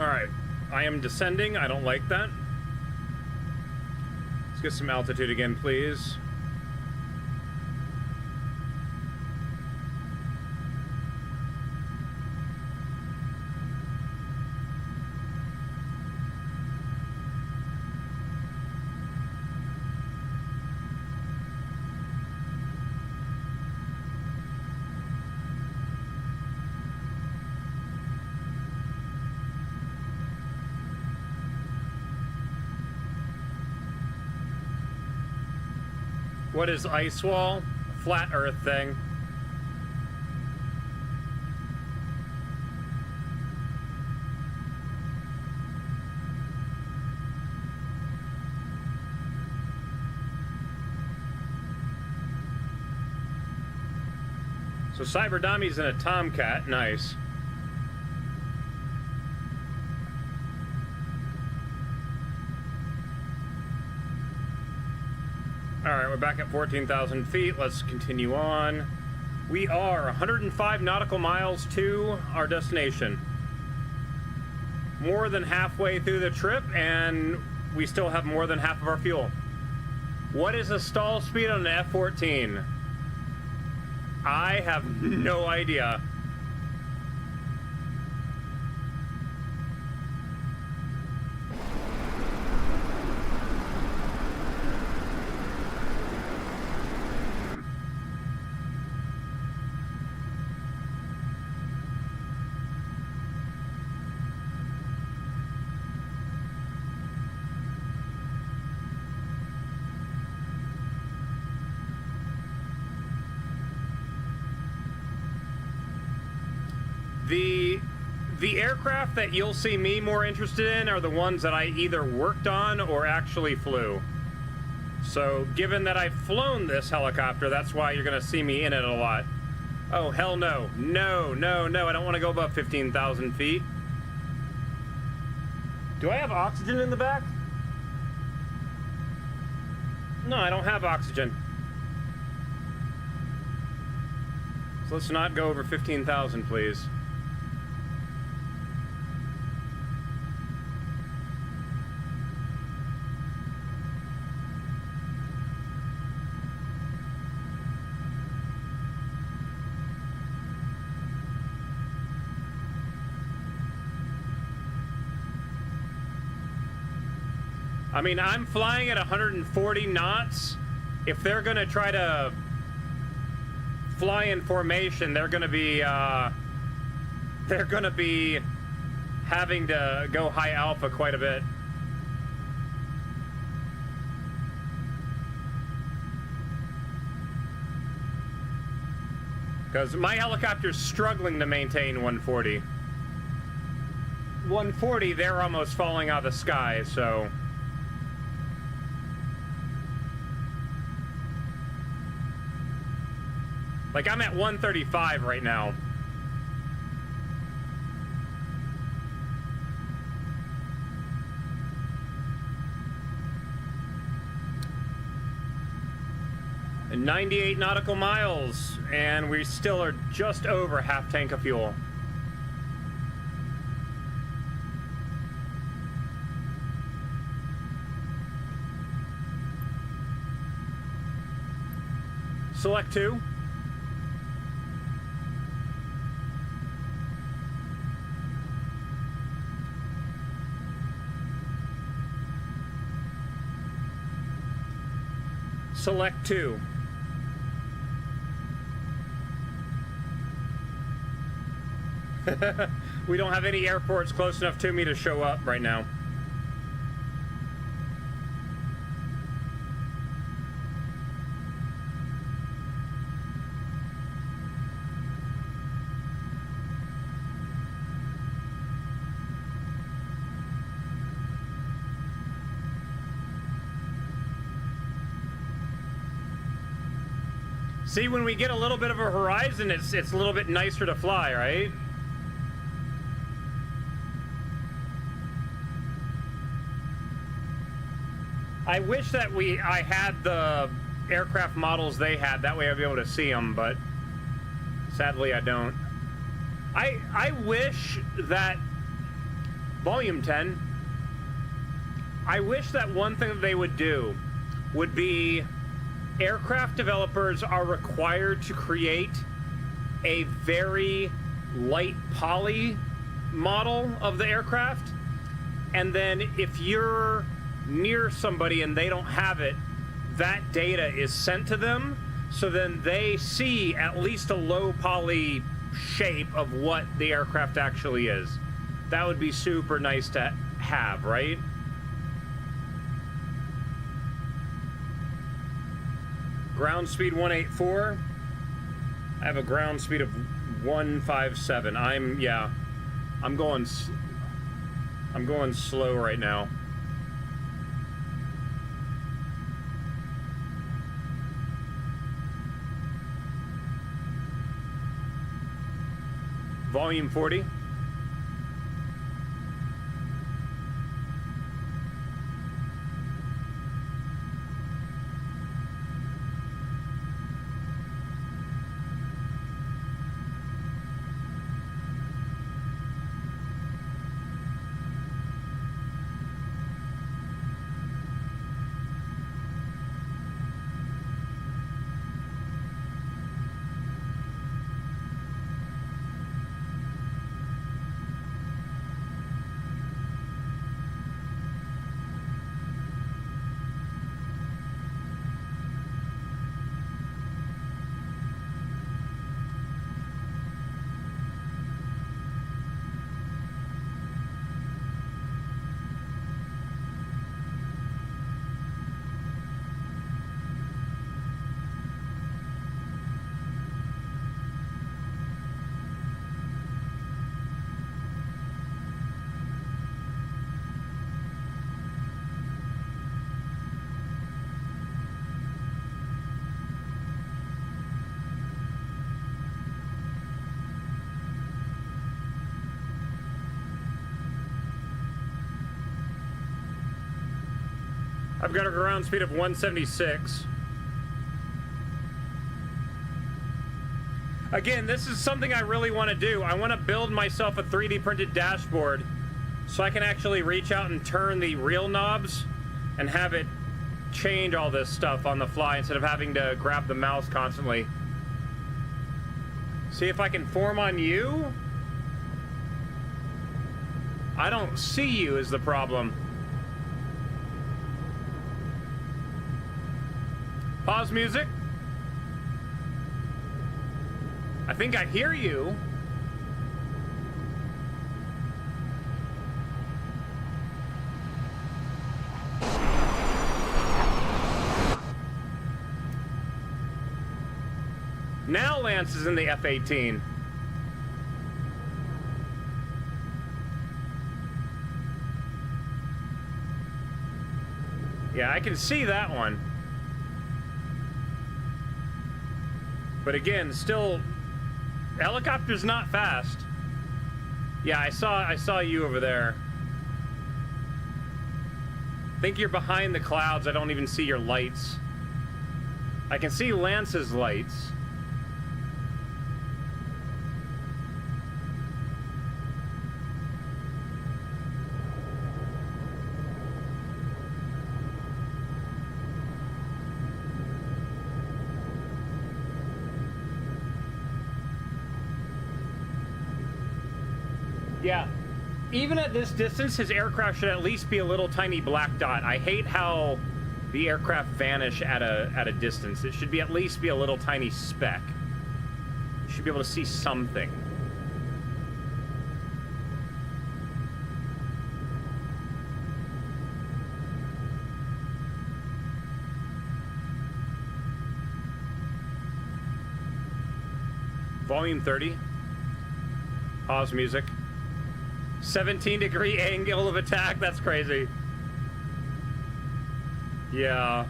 Alright, I am descending. I don't like that. Let's get some altitude again, please. What is ice wall? Flat earth thing. So Cyberdommy's in a Tomcat, nice. Alright, we're back at 14,000 feet. Let's continue on. We are 105 nautical miles to our destination. More than halfway through the trip, and we still have more than half of our fuel. What is the stall speed on an F-14? I have no idea. The aircraft that you'll see me more interested in are the ones that I either worked on or actually flew. So, given that I've flown this helicopter, that's why you're going to see me in it a lot. Oh, hell no. No, no, no, I don't want to go above 15,000 feet. Do I have oxygen in the back? No, I don't have oxygen. So let's not go over 15,000, please. I mean, I'm flying at 140 knots. If they're gonna try to fly in formation, they're gonna be having to go high alpha quite a bit. Because my helicopter's struggling to maintain 140. 140, they're almost falling out of the sky, so... Like, I'm at 135 right now. And 98 nautical miles, and we still are just over half tank of fuel. Select 2. Select 2. We don't have any airports close enough to me to show up right now. See, when we get a little bit of a horizon, it's a little bit nicer to fly, right? I wish that I had the aircraft models they had. That way I'd be able to see them, but sadly I don't. I wish that Volume 10, I wish that one thing that they would do would be aircraft developers are required to create a very light poly model of the aircraft, and then if you're near somebody and they don't have it, that data is sent to them, so then they see at least a low poly shape of what the aircraft actually is. That would be super nice to have, right? Ground speed 184. I have a ground speed of 157. I'm going slow right now. Volume 40. I've got a ground speed of 176. Again, this is something I really want to do. I want to build myself a 3D printed dashboard so I can actually reach out and turn the real knobs and have it change all this stuff on the fly instead of having to grab the mouse constantly. See if I can form on you. I don't see you is the problem. Pause music. I think I hear you. Now Lance is in the F-18. Yeah, I can see that one. But again, still, helicopter's not fast. Yeah, I saw you over there. I think you're behind the clouds. I don't even see your lights. I can see Lance's lights. Yeah, even at this distance, his aircraft should at least be a little tiny black dot. I hate how the aircraft vanish at a distance. It should be at least be a little tiny speck. You should be able to see something. Volume 30. Pause music. 17-degree angle of attack. That's crazy. Yeah.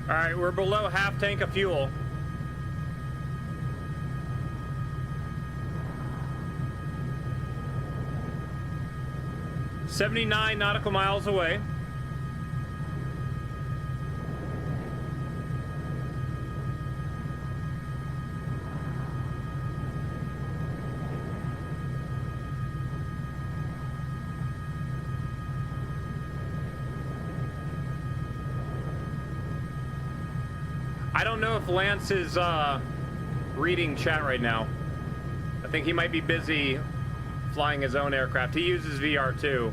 All right, we're below half tank of fuel. "79 nautical miles away. I don't know if Lance is reading chat right now. I think he might be busy flying his own aircraft. He uses VR too.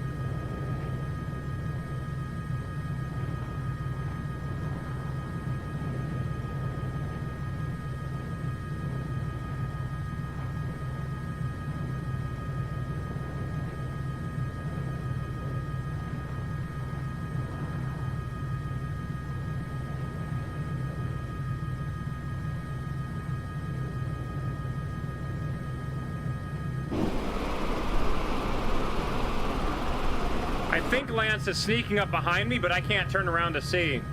I think Lance is sneaking up behind me, but I can't turn around to see.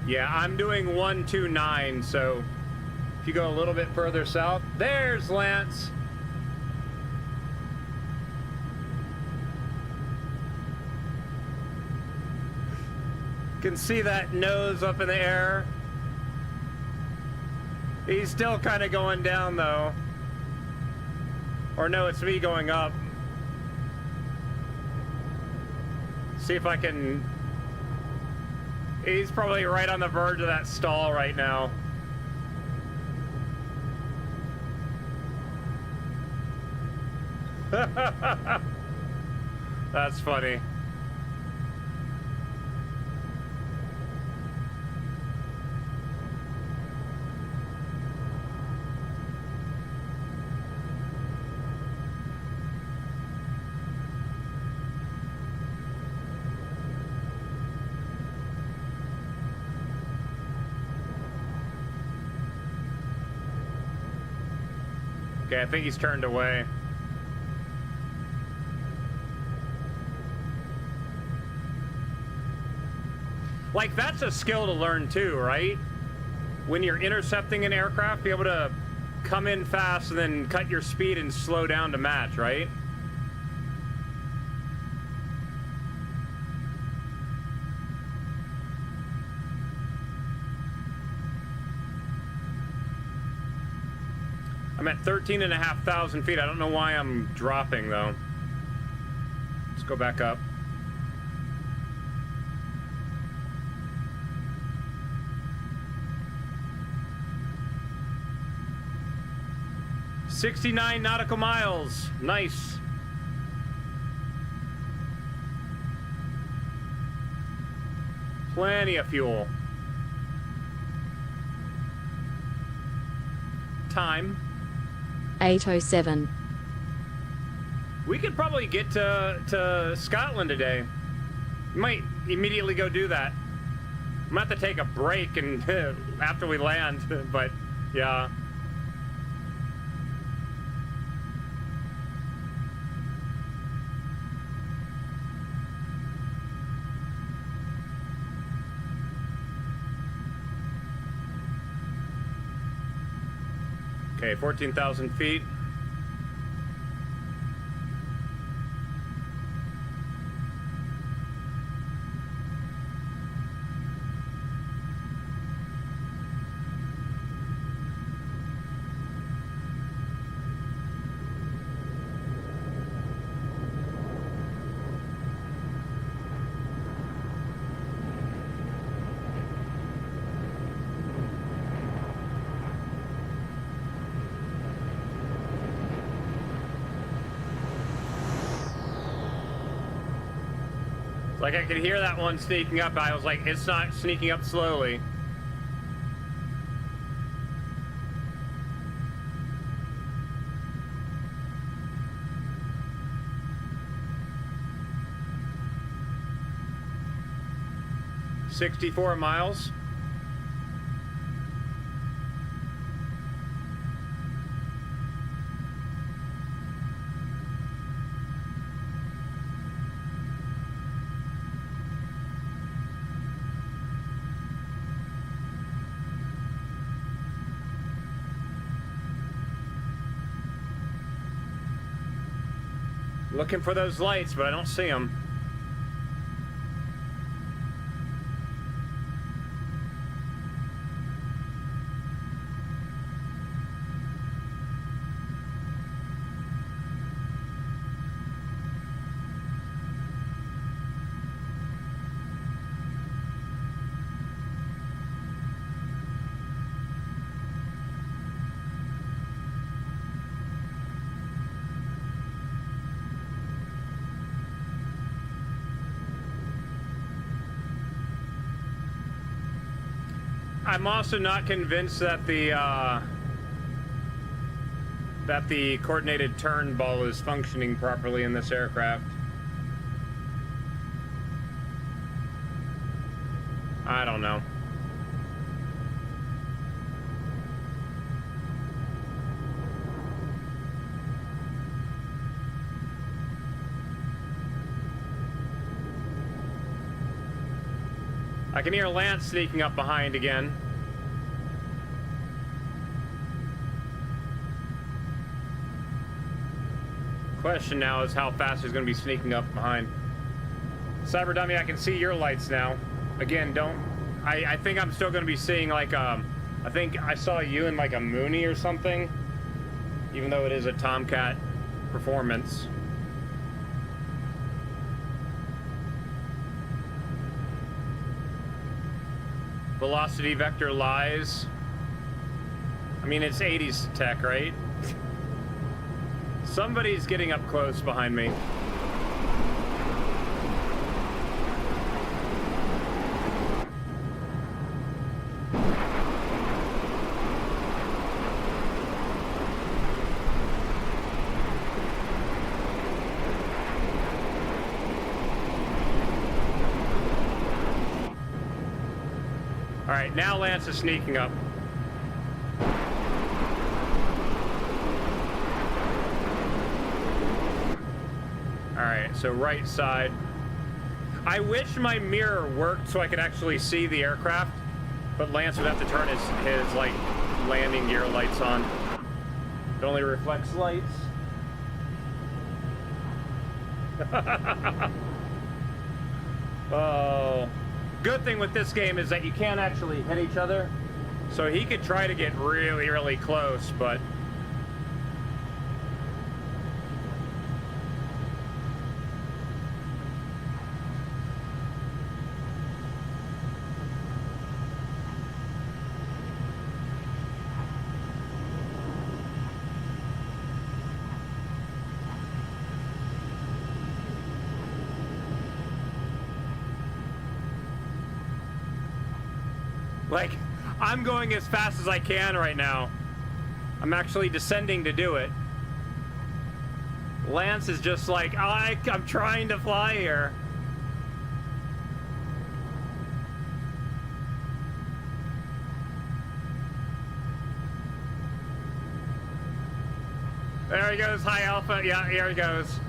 Yeah, I'm doing 129, so if you go a little bit further south, there's Lance. Can see that nose up in the air. He's still kind of going down though. Or no, it's me going up. See if I can... He's probably right on the verge of that stall right now. That's funny. Okay, I think he's turned away. Like, that's a skill to learn too, right? When you're intercepting an aircraft, be able to come in fast and then cut your speed and slow down to match, right? I'm at 13,500 feet. I don't know why I'm dropping though. Let's go back up. "69 nautical miles. Nice. Plenty of fuel. Time. 8:07. We could probably get to Scotland today. Might immediately go do that. I'm gonna have to take a break and after we land, but yeah. Okay, 14,000 feet. Like I could hear that one sneaking up. I was like, it's not sneaking up slowly. "64 miles. Looking for those lights, but I don't see them. I'm also not convinced that the coordinated turn ball is functioning properly in this aircraft. I don't know. I can hear Lance sneaking up behind again. Question now is how fast he's going to be sneaking up behind. Cyber Dummy, I can see your lights now. Again, don't... I think I'm still going to be seeing, like, I think I saw you in, like, a Mooney or something. Even though it is a Tomcat performance. Velocity vector lies. I mean, it's 80s tech, right? Somebody's getting up close behind me. All right, now Lance is sneaking up. All right, so right side. I wish my mirror worked so I could actually see the aircraft, but Lance would have to turn his like landing gear lights on. It only reflects lights. Oh. Good thing with this game is that you can't actually hit each other. So he could try to get really, really close, but... Like, I'm going as fast as I can right now. I'm actually descending to do it. Lance is just like, I'm trying to fly here. There he goes, high alpha. Yeah, here he goes.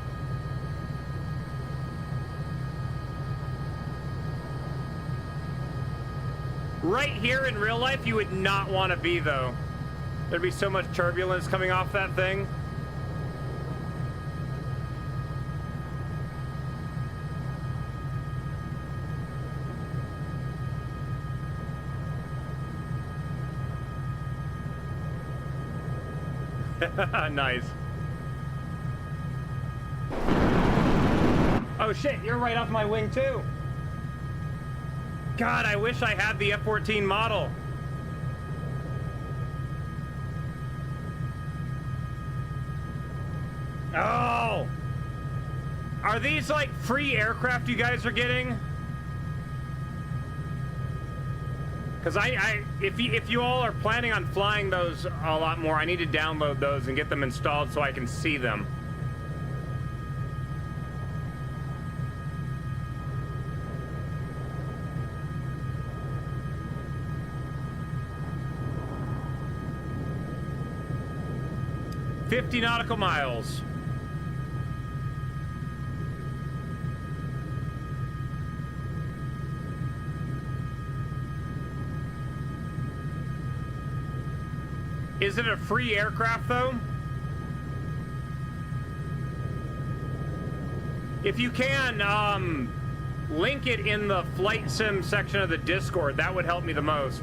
Right here in real life, you would not want to be, though. There'd be so much turbulence coming off that thing. Nice. Oh shit, you're right off my wing too. God, I wish I had the F-14 model. Oh! Are these like free aircraft you guys are getting? Because if you all are planning on flying those a lot more, I need to download those and get them installed so I can see them. $50 nautical miles. Is it a free aircraft, though? If you can, link it in the flight sim section of the Discord. That would help me the most.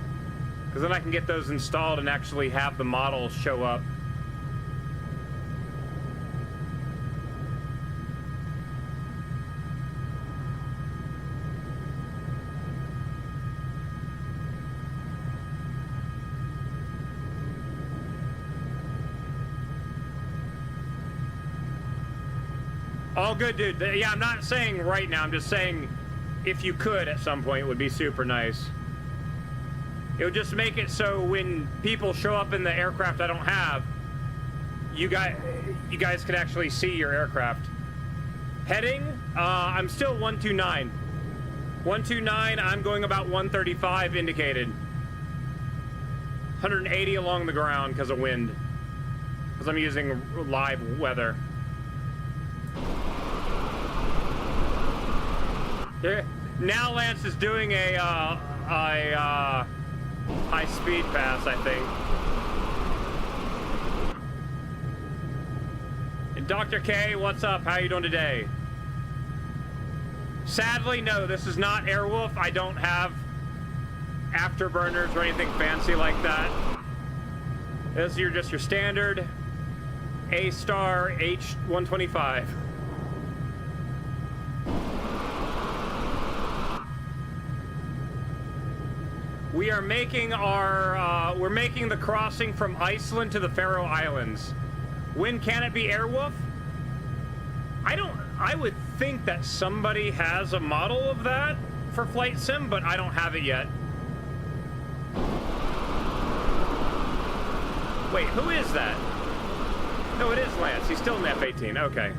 Because then I can get those installed and actually have the models show up. All good, dude. Yeah, I'm not saying right now. I'm just saying if you could at some point, it would be super nice. It would just make it so when people show up in the aircraft I don't have, you guys could actually see your aircraft. Heading, I'm still 129. 129, I'm going about 135 indicated. 180 along the ground because of wind. Because I'm using live weather. Now Lance is doing a high-speed pass, I think. And Dr. K, what's up? How you doing today? Sadly, no, this is not Airwolf. I don't have afterburners or anything fancy like that. This is just your standard A-Star H125. We are making we're making the crossing from Iceland to the Faroe Islands. When can it be Airwolf? I would think that somebody has a model of that for Flight Sim, but I don't have it yet. Wait, who is that? No, it is Lance. He's still in F-18. Okay.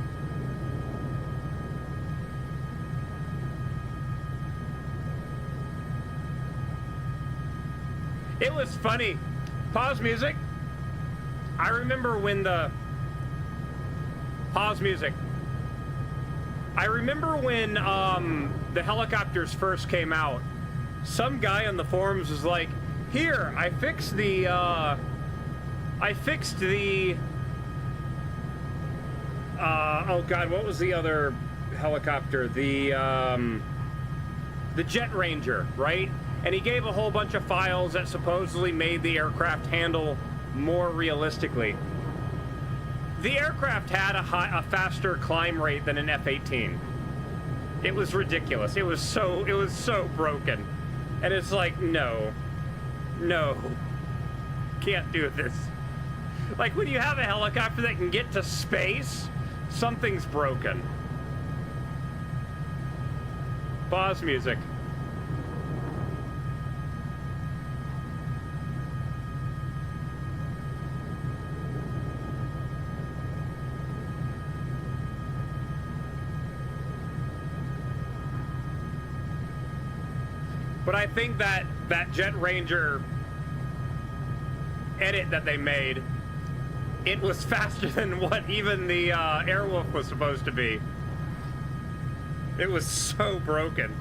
It was funny. Pause music. I remember when the... Pause music. I remember when the helicopters first came out. Some guy on the forums was like, "Here, I fixed the oh god, what was the other helicopter? The Jet Ranger, right?" And he gave a whole bunch of files that supposedly made the aircraft handle more realistically. The aircraft had a faster climb rate than an F-18. It was ridiculous. It was so broken. And it's like, no, can't do this. Like, when you have a helicopter that can get to space, something's broken. Pause music. But I think that Jet Ranger edit that they made, it was faster than what even the Airwolf was supposed to be. It was so broken.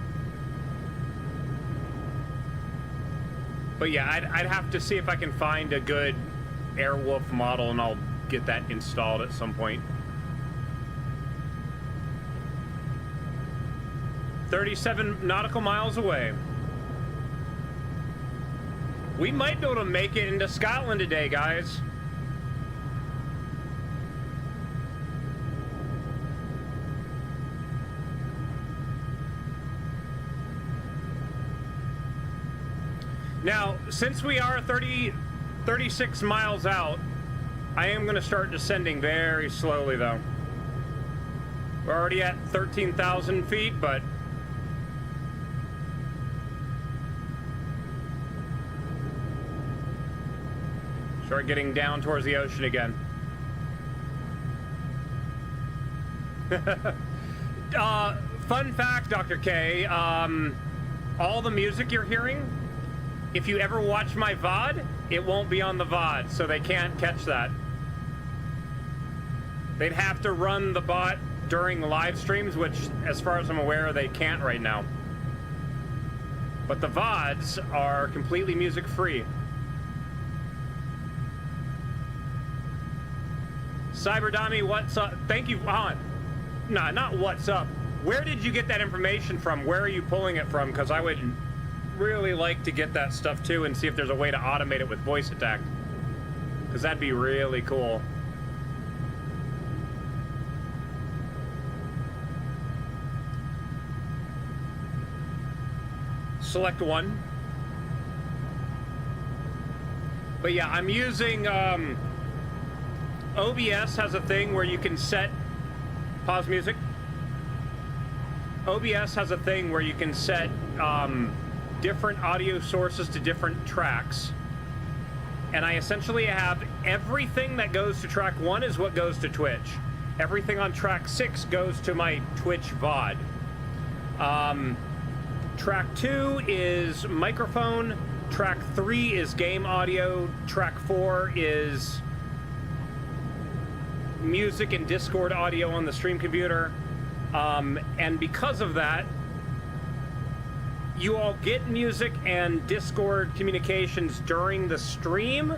But yeah, I'd have to see if I can find a good Airwolf model, and I'll get that installed at some point. 37 nautical miles away. We might be able to make it into Scotland today, guys. Now, since we are 36 miles out, I am going to start descending very slowly, though. We're already at 13,000 feet, but... start getting down towards the ocean again. Fun fact, Dr. K, all the music you're hearing, if you ever watch my VOD, it won't be on the VOD, so they can't catch that. They'd have to run the bot during live streams, which, as far as I'm aware, they can't right now. But the VODs are completely music-free. Cyberdami, what's up? Thank you, nah, not what's up. Where did you get that information from? Where are you pulling it from? Because I would really like to get that stuff too and see if there's a way to automate it with voice attack. Because that'd be really cool. Select one. But yeah, I'm using, OBS has a thing where you can set... Pause music. OBS has a thing where you can set different audio sources to different tracks. And I essentially have everything that goes to track 1 is what goes to Twitch. Everything on track 6 goes to my Twitch VOD. Track 2 is microphone. Track 3 is game audio. Track 4 is music and Discord audio on the stream computer. And because of that, you all get music and Discord communications during the stream,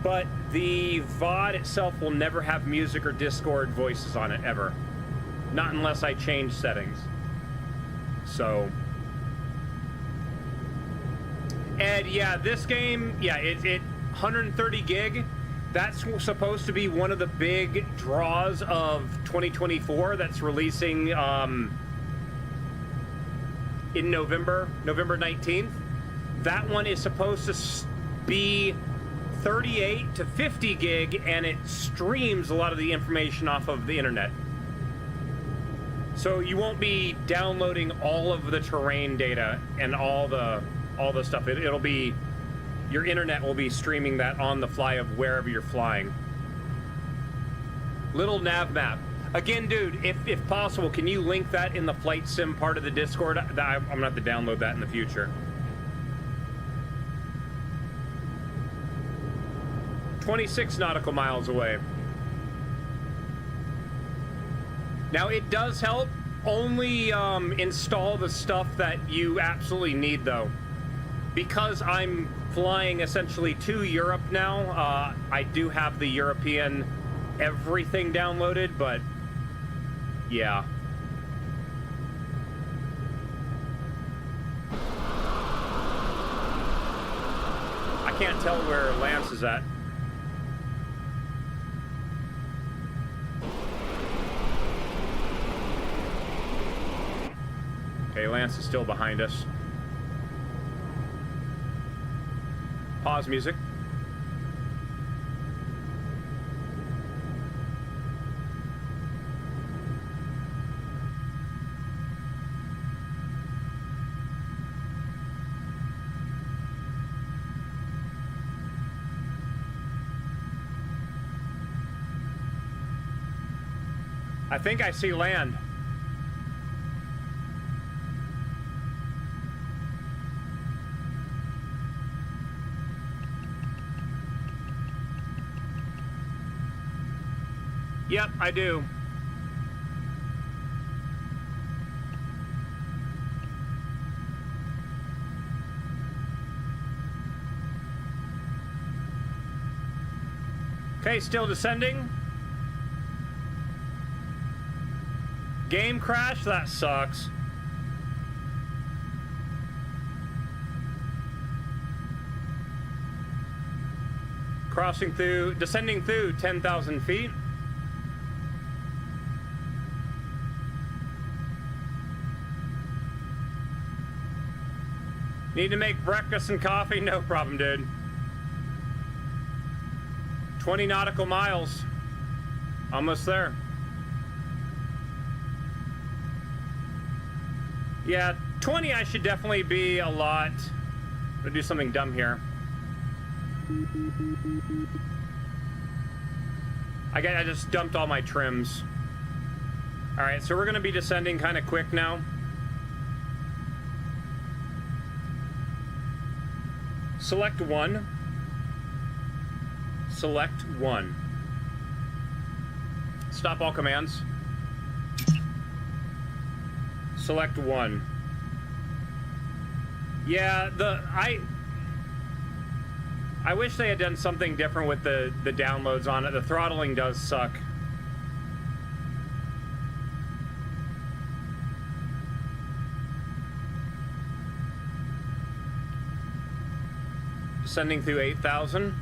but the VOD itself will never have music or Discord voices on it, ever. Not unless I change settings. So, and yeah, this game, yeah, it 130 gig. That's supposed to be one of the big draws of 2024. That's releasing in November 19th. That one is supposed to be 38 to 50 gig, and it streams a lot of the information off of the internet. So you won't be downloading all of the terrain data and all the stuff. It'll be, your internet will be streaming that on the fly of wherever you're flying. Little nav map. Again, dude, if possible, can you link that in the flight sim part of the Discord? I'm gonna have to download that in the future. 26 nautical miles away. Now, it does help. Only install the stuff that you absolutely need, though. Because I'm flying essentially to Europe now, I do have the European everything downloaded, but yeah. I can't tell where Lance is at. Okay, Lance is still behind us. Pause music. I think I see land. Yep, I do. Okay, still descending. Game crash? That sucks. Descending through 10,000 feet. Need to make breakfast and coffee? No problem, dude. 20 nautical miles. Almost there. Yeah, 20 I should definitely be a lot. I'm gonna do something dumb here. I just dumped all my trims. Alright, so we're gonna be descending kind of quick now. Select one. Select one. Stop all commands. Select one. Yeah, I wish they had done something different with the downloads on it. The throttling does suck. Sending through 8,000.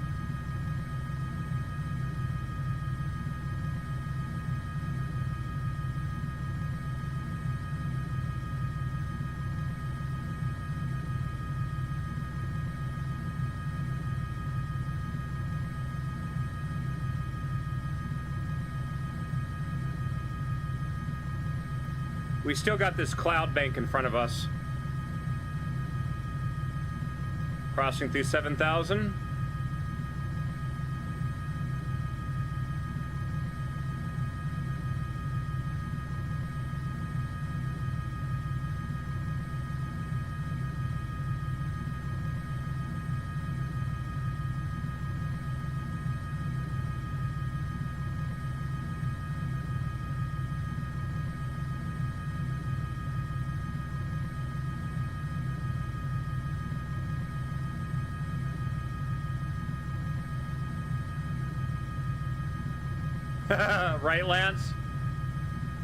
We still got this cloud bank in front of us. Crossing through 7,000. Right, Lance?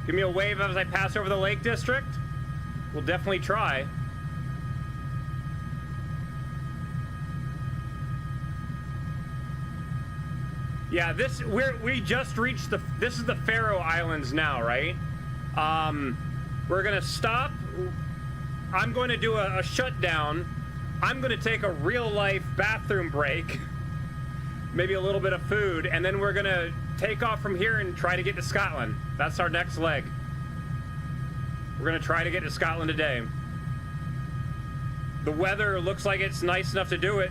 Give me a wave as I pass over the Lake District. We'll definitely try. Yeah, we just reached this is the Faroe Islands now, right? We're gonna stop. I'm going to do a shutdown. I'm gonna take a real life bathroom break, maybe a little bit of food, and then we're gonna take off from here and try to get to Scotland. That's our next leg. We're gonna try to get to Scotland today. The weather looks like it's nice enough to do it.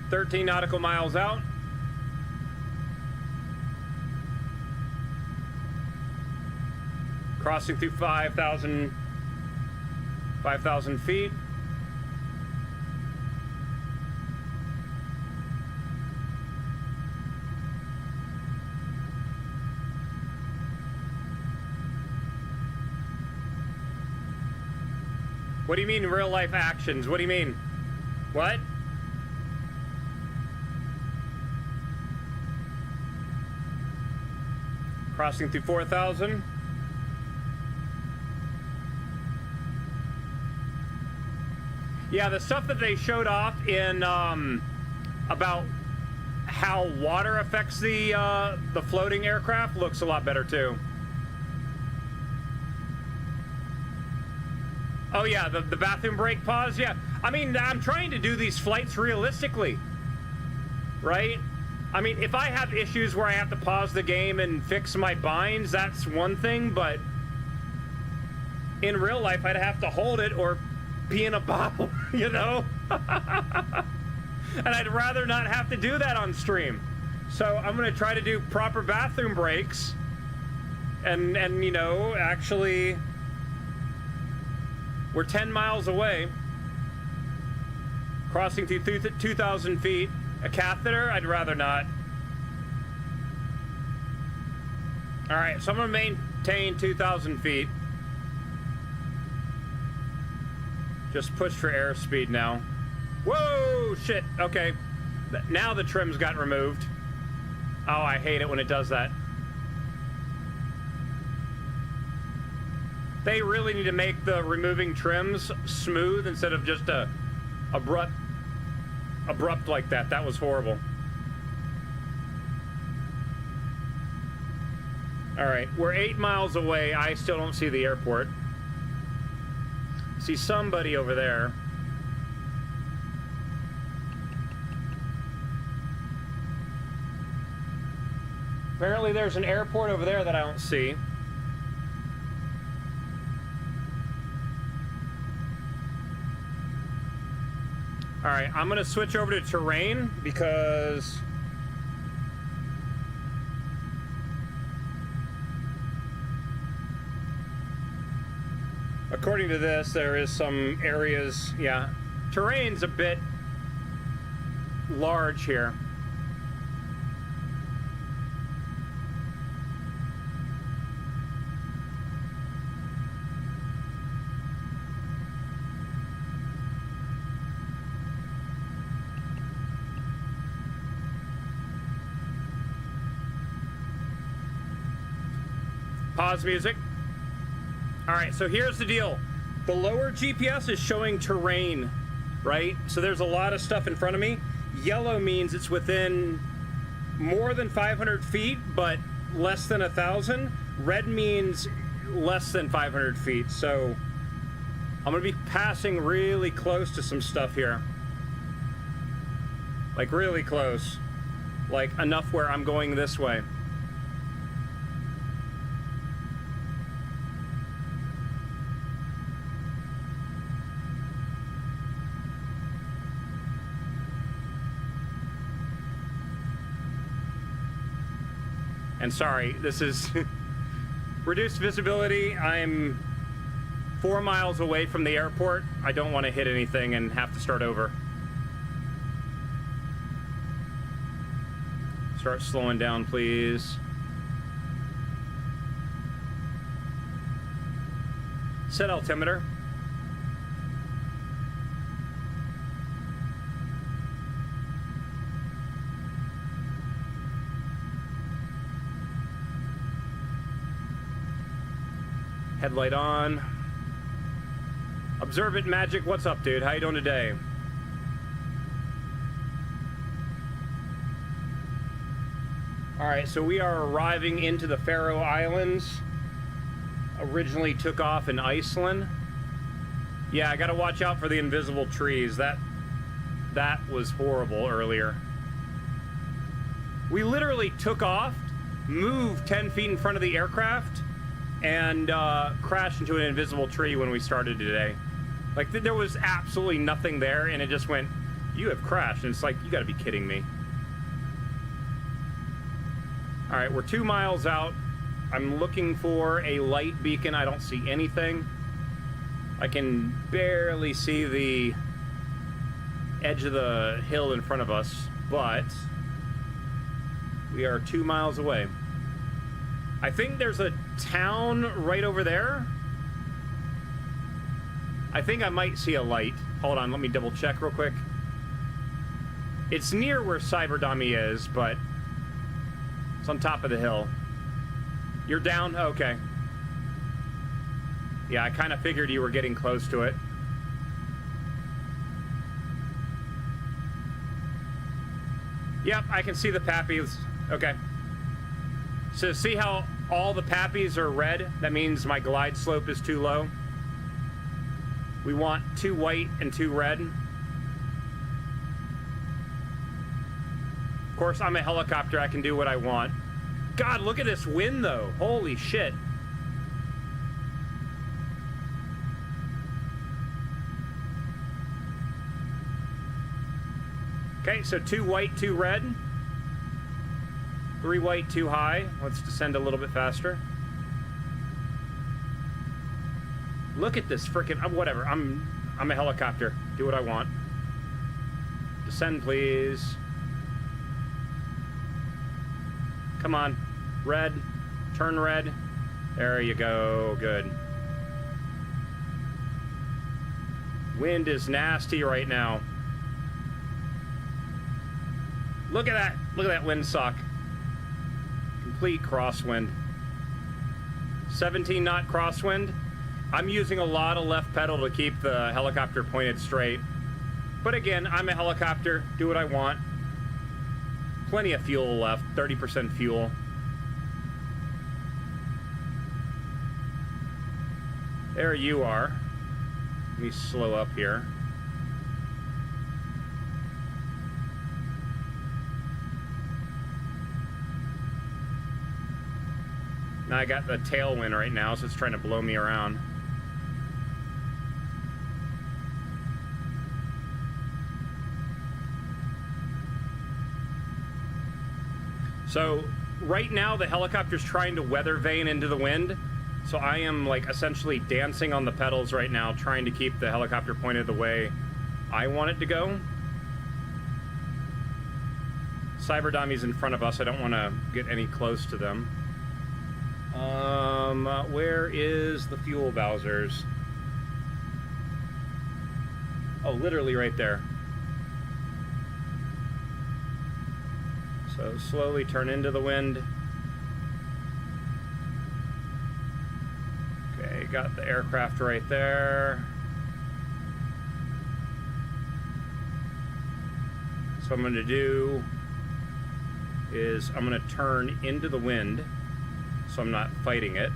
13 nautical miles out. Crossing through 5,000 feet. What do you mean real life actions? What do you mean? What? Crossing through 4,000. Yeah, the stuff that they showed off in about how water affects the floating aircraft looks a lot better too. Oh yeah, the bathroom break pause. Yeah, I mean, I'm trying to do these flights realistically, right? I mean, if I have issues where I have to pause the game and fix my binds, that's one thing, but in real life, I'd have to hold it or pee in a bottle, you know? And I'd rather not have to do that on stream. So I'm gonna try to do proper bathroom breaks and you know, actually, we're 10 miles away, crossing through 2,000 feet. A catheter, I'd rather not. All right, so I'm gonna maintain 2,000 feet. Just push for airspeed now. Whoa, shit, okay. Now the trims got removed. Oh, I hate it when it does that. They really need to make the removing trims smooth instead of just abrupt like that. That was horrible. All right, we're 8 miles away. I still don't see the airport. See somebody over there. Apparently there's an airport over there that I don't see. All right, I'm gonna switch over to terrain because according to this, there is some areas, yeah, terrain's a bit large here. Pause music. All right, so here's the deal. The lower GPS is showing terrain, right? So there's a lot of stuff in front of me. Yellow means it's within more than 500 feet, but less than 1,000. Red means less than 500 feet. So I'm gonna be passing really close to some stuff here. Like really close. Like enough where I'm going this way. And sorry, this is reduced visibility. I'm 4 miles away from the airport. I don't want to hit anything and have to start over. Start slowing down, please. Set altimeter. Headlight on. Observant Magic, what's up, dude? How you doing today? Alright, so we are arriving into the Faroe Islands. Originally took off in Iceland. Yeah, I gotta watch out for the invisible trees. That was horrible earlier. We literally took off, moved 10 feet in front of the aircraft, and crashed into an invisible tree when we started today. Like, there was absolutely nothing there, and it just went, you have crashed. And it's like, you gotta be kidding me. Alright, we're 2 miles out. I'm looking for a light beacon. I don't see anything. I can barely see the edge of the hill in front of us, but we are 2 miles away. I think there's a town right over there. I think I might see a light. Hold on, let me double check real quick. It's near where Cyberdummy is, but it's on top of the hill. You're down? Okay. Yeah, I kind of figured you were getting close to it. Yep, I can see the pappies. Okay. So see how all the pappies are red? That means my glide slope is too low. We want 2 white and 2 red. Of course, I'm a helicopter. I can do what I want. God, look at this wind, though. Holy shit. Okay, so 2 white, 2 red. 3 white, 2 high. Let's descend a little bit faster. Look at this frickin'... whatever. I'm a helicopter. Do what I want. Descend, please. Come on. Red. Turn red. There you go. Good. Wind is nasty right now. Look at that. Look at that windsock. Complete crosswind. 17 knot crosswind. I'm using a lot of left pedal to keep the helicopter pointed straight. But again, I'm a helicopter. Do what I want. Plenty of fuel left. 30% fuel. There you are. Let me slow up here. Now I got the tailwind right now, so it's trying to blow me around. So right now the helicopter's trying to weather vane into the wind. So I am like essentially dancing on the pedals right now, trying to keep the helicopter pointed the way I want it to go. Cyberdummy's in front of us. I don't want to get any close to them. Where is the fuel Bowsers? Oh, literally right there. So slowly turn into the wind. Okay, got the aircraft right there. So what I'm going to do is I'm going to turn into the wind so I'm not fighting it.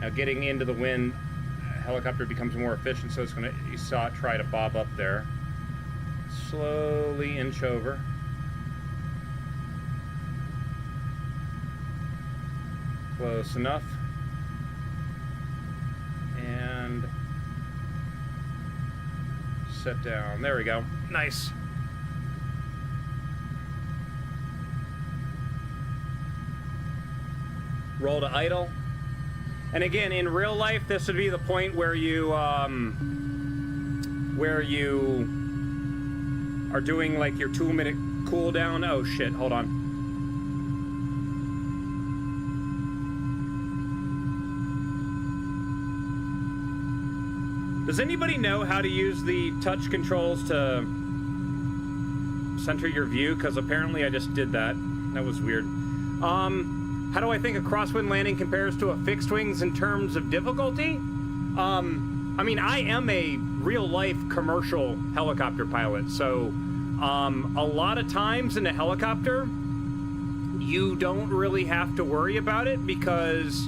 Now getting into the wind, helicopter becomes more efficient, so it's going to, you saw it try to bob up there. Slowly inch over. Close enough. And set down. There we go. Nice. Roll to idle. And again, in real life, this would be the point where you are doing like your 2-minute cooldown. Oh shit, hold on. Does anybody know how to use the touch controls to center your view? Because apparently I just did that. That was weird. How do I think a crosswind landing compares to a fixed wings in terms of difficulty? I mean, I am a real-life commercial helicopter pilot, so a lot of times in a helicopter, you don't really have to worry about it because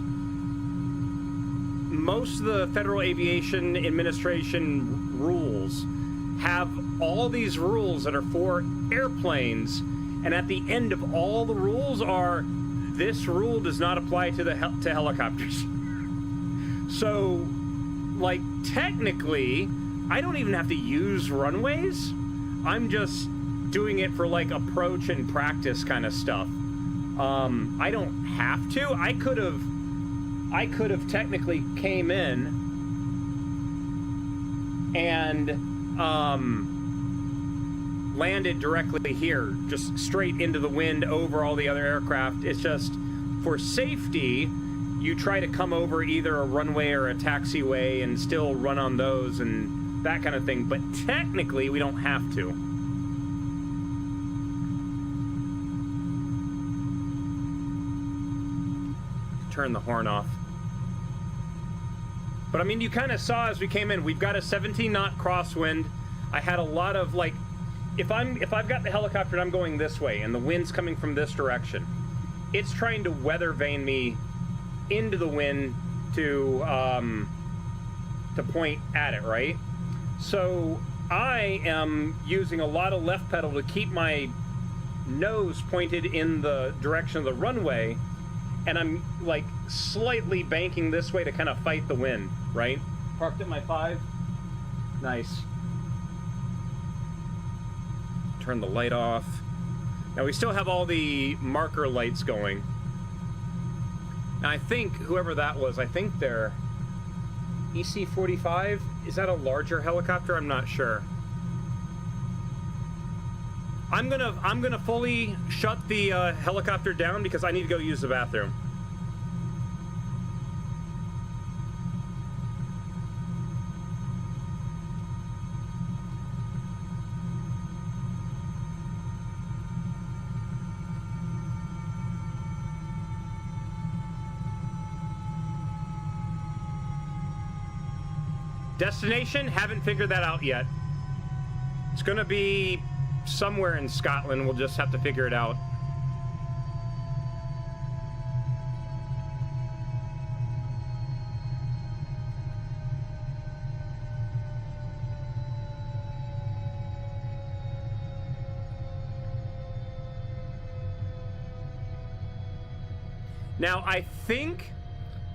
most of the Federal Aviation Administration rules have all these rules that are for airplanes, and at the end of all the rules are, this rule does not apply to to helicopters. So, like, technically, I don't even have to use runways. I'm just doing it for, like, approach and practice kind of stuff. I don't have to. I could have technically came in and landed directly here, just straight into the wind over all the other aircraft. It's just, for safety, you try to come over either a runway or a taxiway and still run on those and that kind of thing. But technically, we don't have to. Turn the horn off. But I mean, you kind of saw as we came in, we've got a 17-knot crosswind. I had a lot of, like, if I've got the helicopter and I'm going this way and the wind's coming from this direction, it's trying to weather vane me into the wind to point at it, right? So I am using a lot of left pedal to keep my nose pointed in the direction of the runway, and I'm like slightly banking this way to kind of fight the wind, right? Parked at my 5. Nice. Turn the light off. Now we still have all the marker lights going. Now I think whoever that was, I think they're EC-45. Is that a larger helicopter? I'm not sure. I'm gonna fully shut the helicopter down because I need to go use the bathroom. Destination? Haven't figured that out yet. It's gonna be somewhere in Scotland. We'll just have to figure it out. Now, I think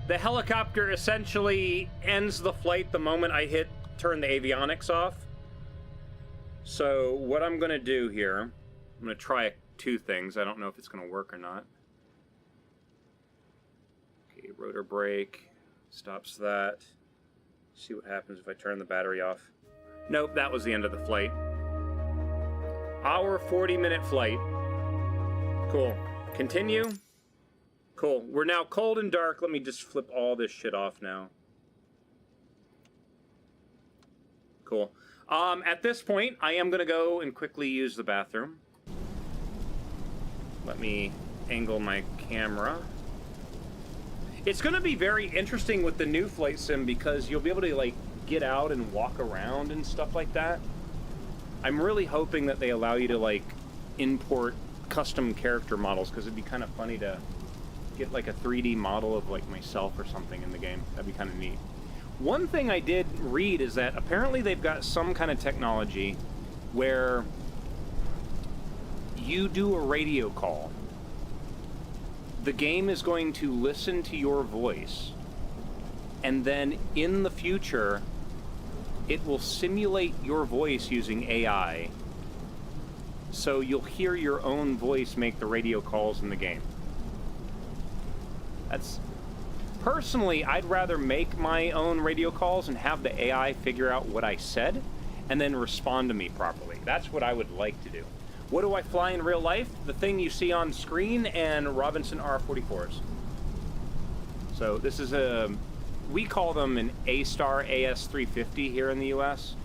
the helicopter essentially ends the flight the moment I turn the avionics off. So what I'm going to do here, I'm going to try 2 things. I don't know if it's going to work or not. Okay, rotor brake, stops that. See what happens if I turn the battery off. Nope, that was the end of the flight. Hour 40-minute flight. Cool. Continue. Cool. We're now cold and dark. Let me just flip all this shit off now. Cool. At this point, I am going to go and quickly use the bathroom. Let me angle my camera. It's going to be very interesting with the new flight sim because you'll be able to, like, get out and walk around and stuff like that. I'm really hoping that they allow you to, like, import custom character models because it'd be kind of funny to get, like, a 3D model of, like, myself or something in the game. That'd be kind of neat. One thing I did read is that apparently they've got some kind of technology where you do a radio call. The game is going to listen to your voice, and then in the future, it will simulate your voice using AI. So you'll hear your own voice make the radio calls in the game. That's... Personally, I'd rather make my own radio calls and have the AI figure out what I said and then respond to me properly. That's what I would like to do. What do I fly in real life? The thing you see on screen and Robinson R44s. So this is a... We call them an A-Star AS350 here in the US.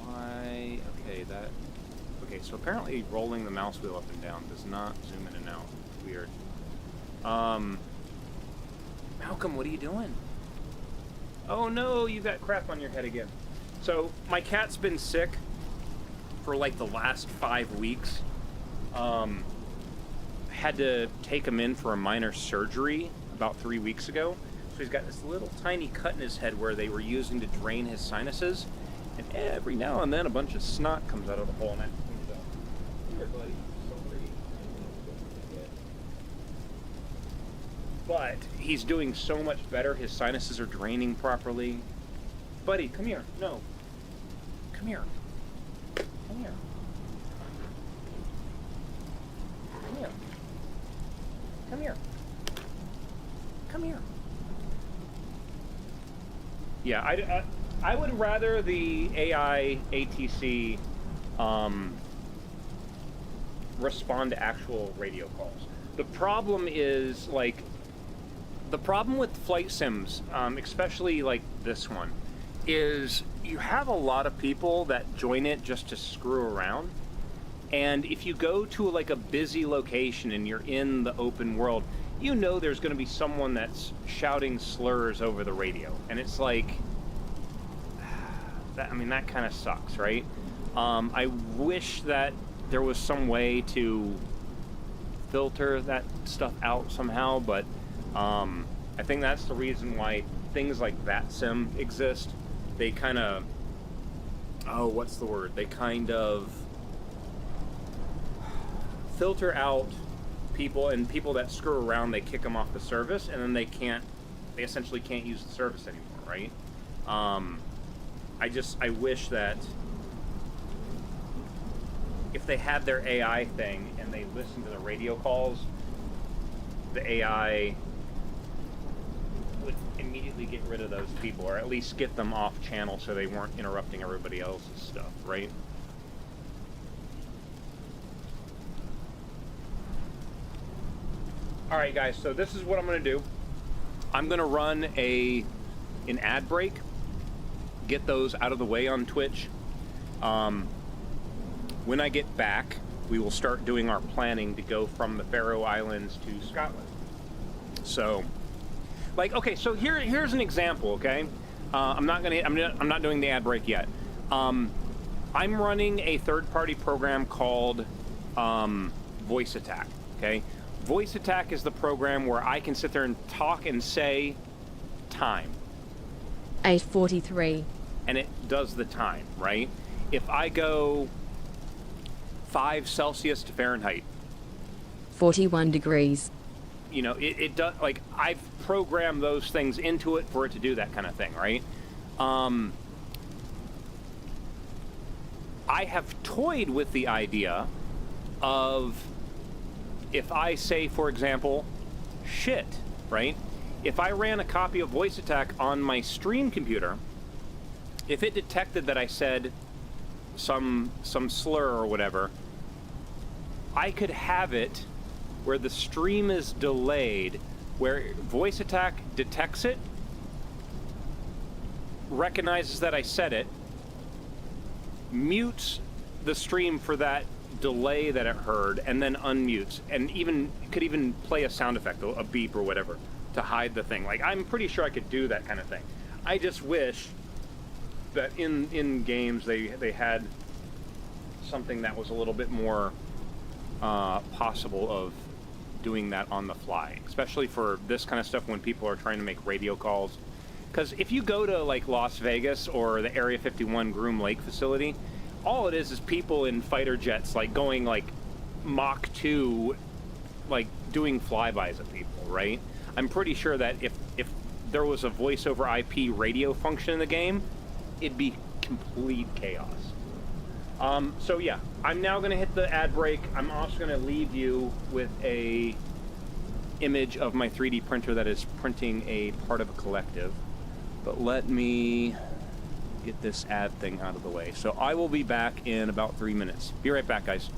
Why? Okay, that... Okay, so apparently rolling the mouse wheel up and down does not zoom in and out. Weird. Malcolm, what are you doing? Oh no, you got crap on your head again. So, my cat's been sick for like the last 5 weeks. Had to take him in for a minor surgery about 3 weeks ago. So he's got this little tiny cut in his head where they were using to drain his sinuses. And every now and then a bunch of snot comes out of the hole and that cleans up. Here, buddy. But he's doing so much better. His sinuses are draining properly. Buddy, come here. No. Come here. Come here. Come here. Come here. Come here. Yeah, I would rather the AI ATC respond to actual radio calls. The problem is, like, the problem with flight sims, especially like this one, is you have a lot of people that join it just to screw around. And if you go to like a busy location and you're in the open world, you know there's going to be someone that's shouting slurs over the radio. And it's like, that kind of sucks, right? I wish that there was some way to filter that stuff out somehow, but I think that's the reason why things like that sim exist. They kind of, what's the word? They kind of filter out people, and people that screw around, they kick them off the service, and then they essentially can't use the service anymore, right? I wish that if they had their AI thing and they listened to the radio calls, the AI would immediately get rid of those people, or at least get them off channel so they weren't interrupting everybody else's stuff, right? Alright guys, so this is what I'm going to do. I'm going to run an ad break, get those out of the way on Twitch. When I get back, we will start doing our planning to go from the Faroe Islands to Scotland. So, like, okay, so here's an example, okay? I'm not doing the ad break yet. I'm running a third-party program called Voice Attack, okay? Voice Attack is the program where I can sit there and talk and say time. 8:43. And it does the time, right? If I go 5 Celsius to Fahrenheit, 41 degrees. You know, it does, like, I've programmed those things into it for it to do that kind of thing, right? I have toyed with the idea of, if I say, for example, shit, right? If I ran a copy of Voice Attack on my stream computer, if it detected that I said some slur or whatever, I could have it where the stream is delayed, where Voice Attack detects it, recognizes that I said it, mutes the stream for that delay that it heard, and then unmutes, and could even play a sound effect, a beep or whatever, to hide the thing. Like, I'm pretty sure I could do that kind of thing. I just wish that in games they had something that was a little bit more possible of doing that on the fly, especially for this kind of stuff when people are trying to make radio calls. Because if you go to like Las Vegas or the Area 51 Groom Lake facility, all it is people in fighter jets, like going like Mach 2, like doing flybys of people, right? I'm pretty sure that if there was a voice over IP radio function in the game, it'd be complete chaos. So yeah, I'm now going to hit the ad break. I'm also going to leave you with a image of my 3D printer that is printing a part of a collective. But let me get this ad thing out of the way. So I will be back in about 3 minutes. Be right back, guys.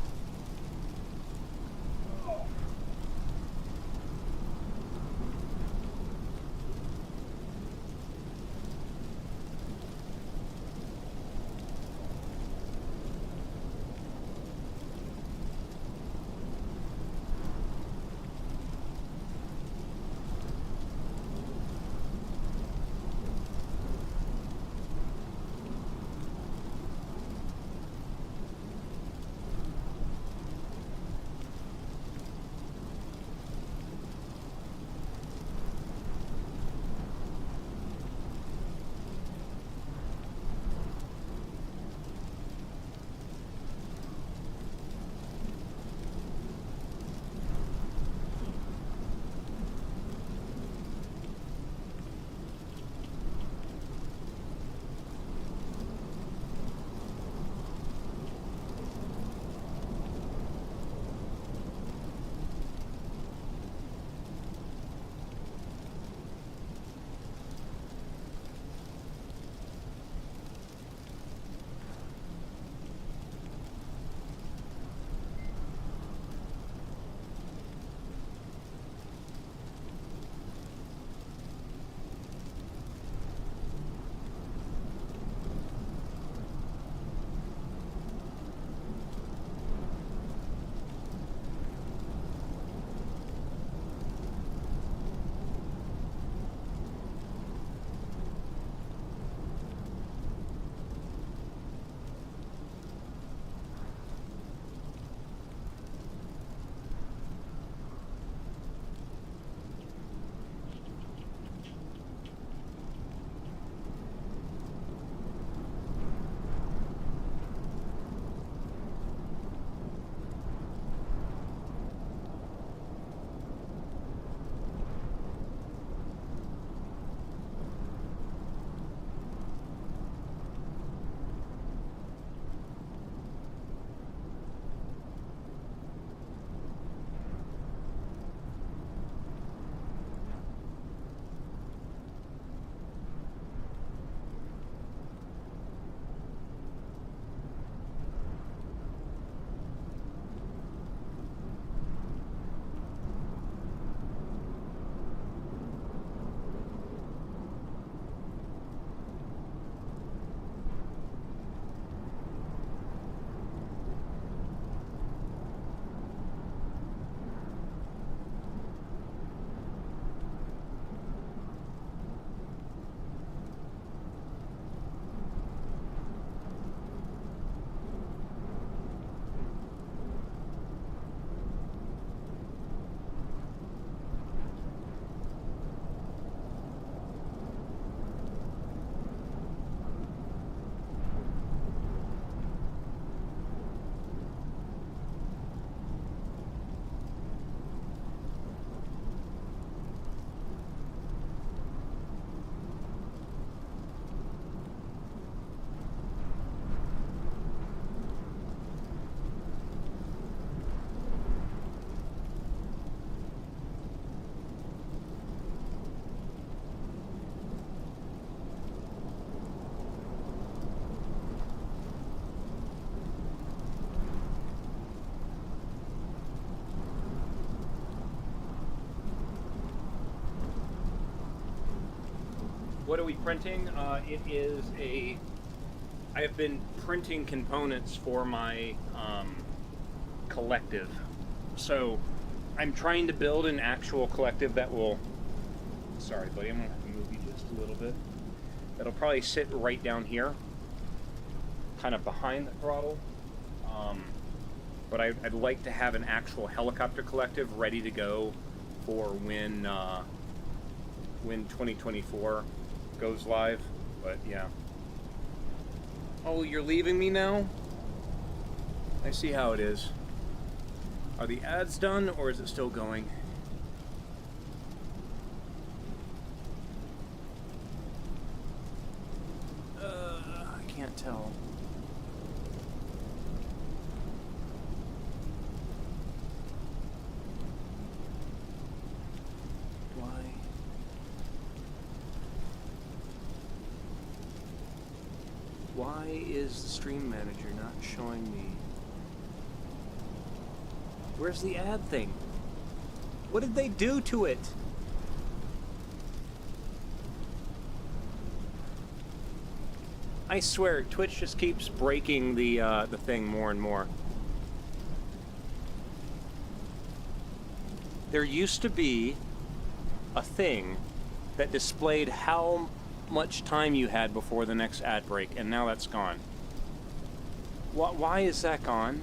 what are we printing? It is a... I have been printing components for my collective. So I'm trying to build an actual collective that will... Sorry, buddy, I'm going to have to move you just a little bit. That'll probably sit right down here, kind of behind the throttle. But I'd like to have an actual helicopter collective ready to go for when 2024 goes live. But yeah. Oh, you're leaving me now? I see how it is. Are the ads done, or is it still going? I can't tell. Why is the stream manager not showing me? Where's the ad thing? What did they do to it? I swear, Twitch just keeps breaking the thing more and more. There used to be a thing that displayed how much time you had before the next ad break, and now that's gone. Why is that gone?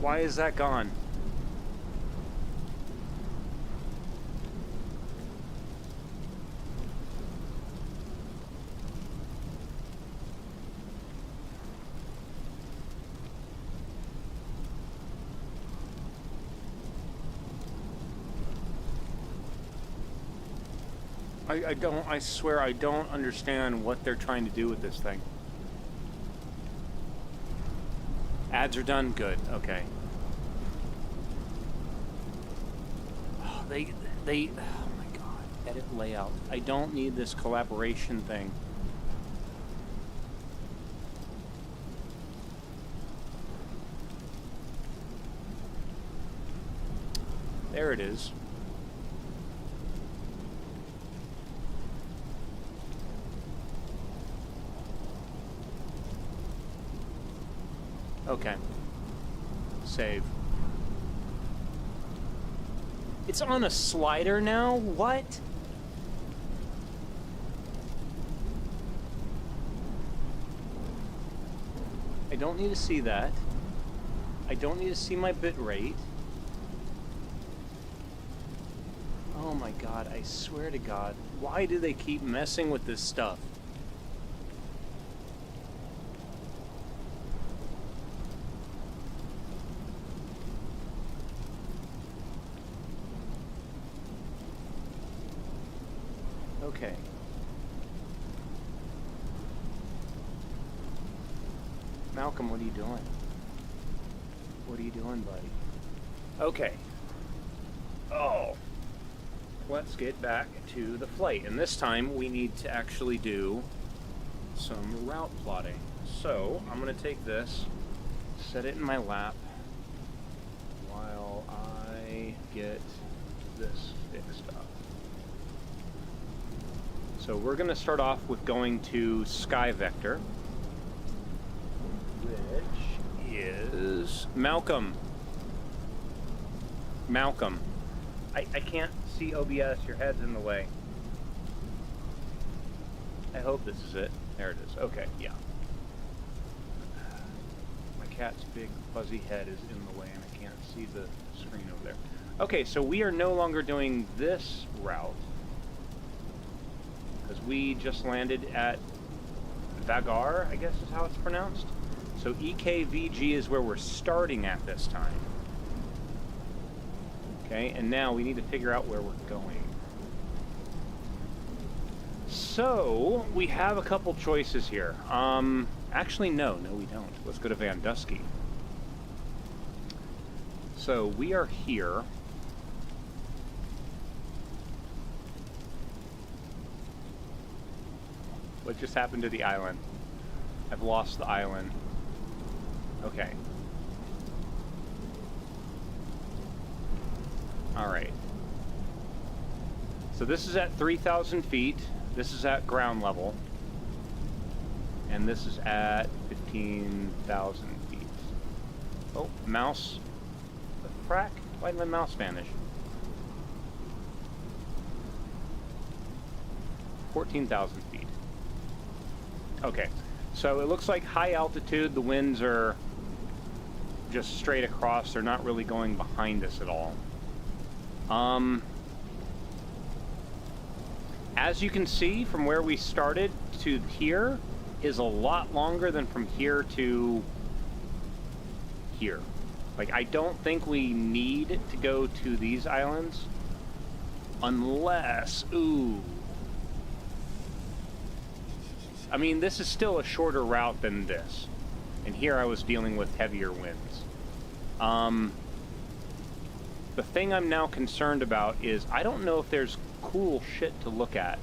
Why is that gone? I swear I don't understand what they're trying to do with this thing. Ads are done? Good, okay. Oh, they, oh my god, edit layout. I don't need this collaboration thing. There it is. Okay. Save. It's on a slider now? What? I don't need to see that. I don't need to see my bit rate. Oh my god, I swear to god. Why do they keep messing with this stuff? Okay. Malcolm, what are you doing? What are you doing, buddy? Okay. Oh. Let's get back to the flight. And this time we need to actually do some route plotting. So I'm going to take this, set it in my lap while I get this fixed up. So we're going to start off with going to Sky Vector, which is Malcolm. Malcolm. I can't see OBS, your head's in the way. I hope this is it. There it is. Okay, yeah. My cat's big fuzzy head is in the way and I can't see the screen over there. Okay, so we are no longer doing this route, because we just landed at Vagar, I guess is how it's pronounced. So EKVG is where we're starting at this time. Okay, and now we need to figure out where we're going. So, we have a couple choices here. Actually, no, we don't. Let's go to Vandusky. So, we are here. What just happened to the island? I've lost the island. Okay. Alright. So this is at 3,000 feet. This is at ground level. And this is at 15,000 feet. Oh, mouse. The frack? Why did my mouse vanish? 14,000 feet. Okay, so it looks like high altitude, the winds are just straight across. They're not really going behind us at all. As you can see, from where we started to here is a lot longer than from here to here. Like, I don't think we need to go to these islands unless, ooh. I mean, this is still a shorter route than this. And here I was dealing with heavier winds. The thing I'm now concerned about is I don't know if there's cool shit to look at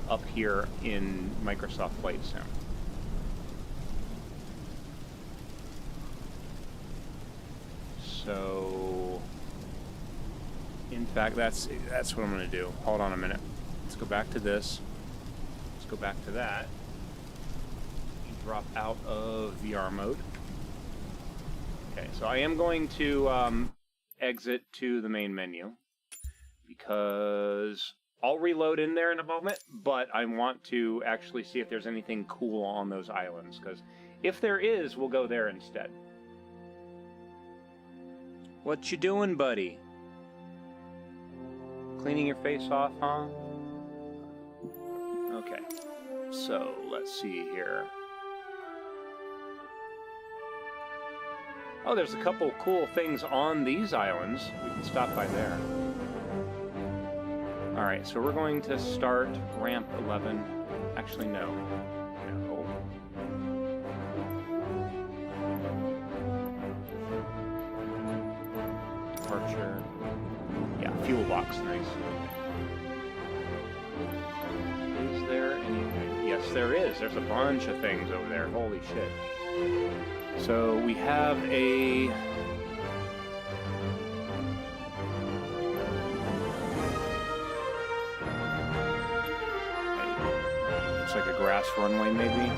up here in Microsoft Flight Sim. So, in fact, that's what I'm going to do. Hold on a minute. Let's go back to this. Let's go back to that. Drop out of VR mode. Okay, so I am going to exit to the main menu because I'll reload in there in a moment, but I want to actually see if there's anything cool on those islands, because if there is, we'll go there instead. What you doing, buddy? Cleaning your face off, huh? Okay, so let's see here. Oh, there's a couple cool things on these islands. We can stop by there. Alright, so we're going to start ramp 11. Actually, no. No. Departure. Yeah, fuel box, nice. Is there anything? Yes, there is. There's a bunch of things over there. Holy shit. So we have a... Looks like a grass runway, maybe.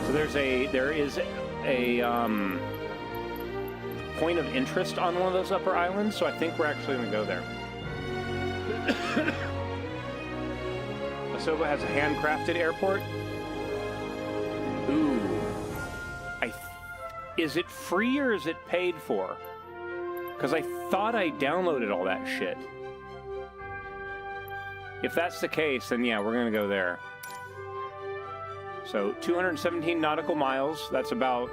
So there is a point of interest on one of those upper islands, so I think we're actually going to go there. Asobo has a handcrafted airport. Ooh. Is it free or is it paid for? Because I thought I downloaded all that shit. If that's the case, then yeah, we're going to go there. So, 217 nautical miles. That's about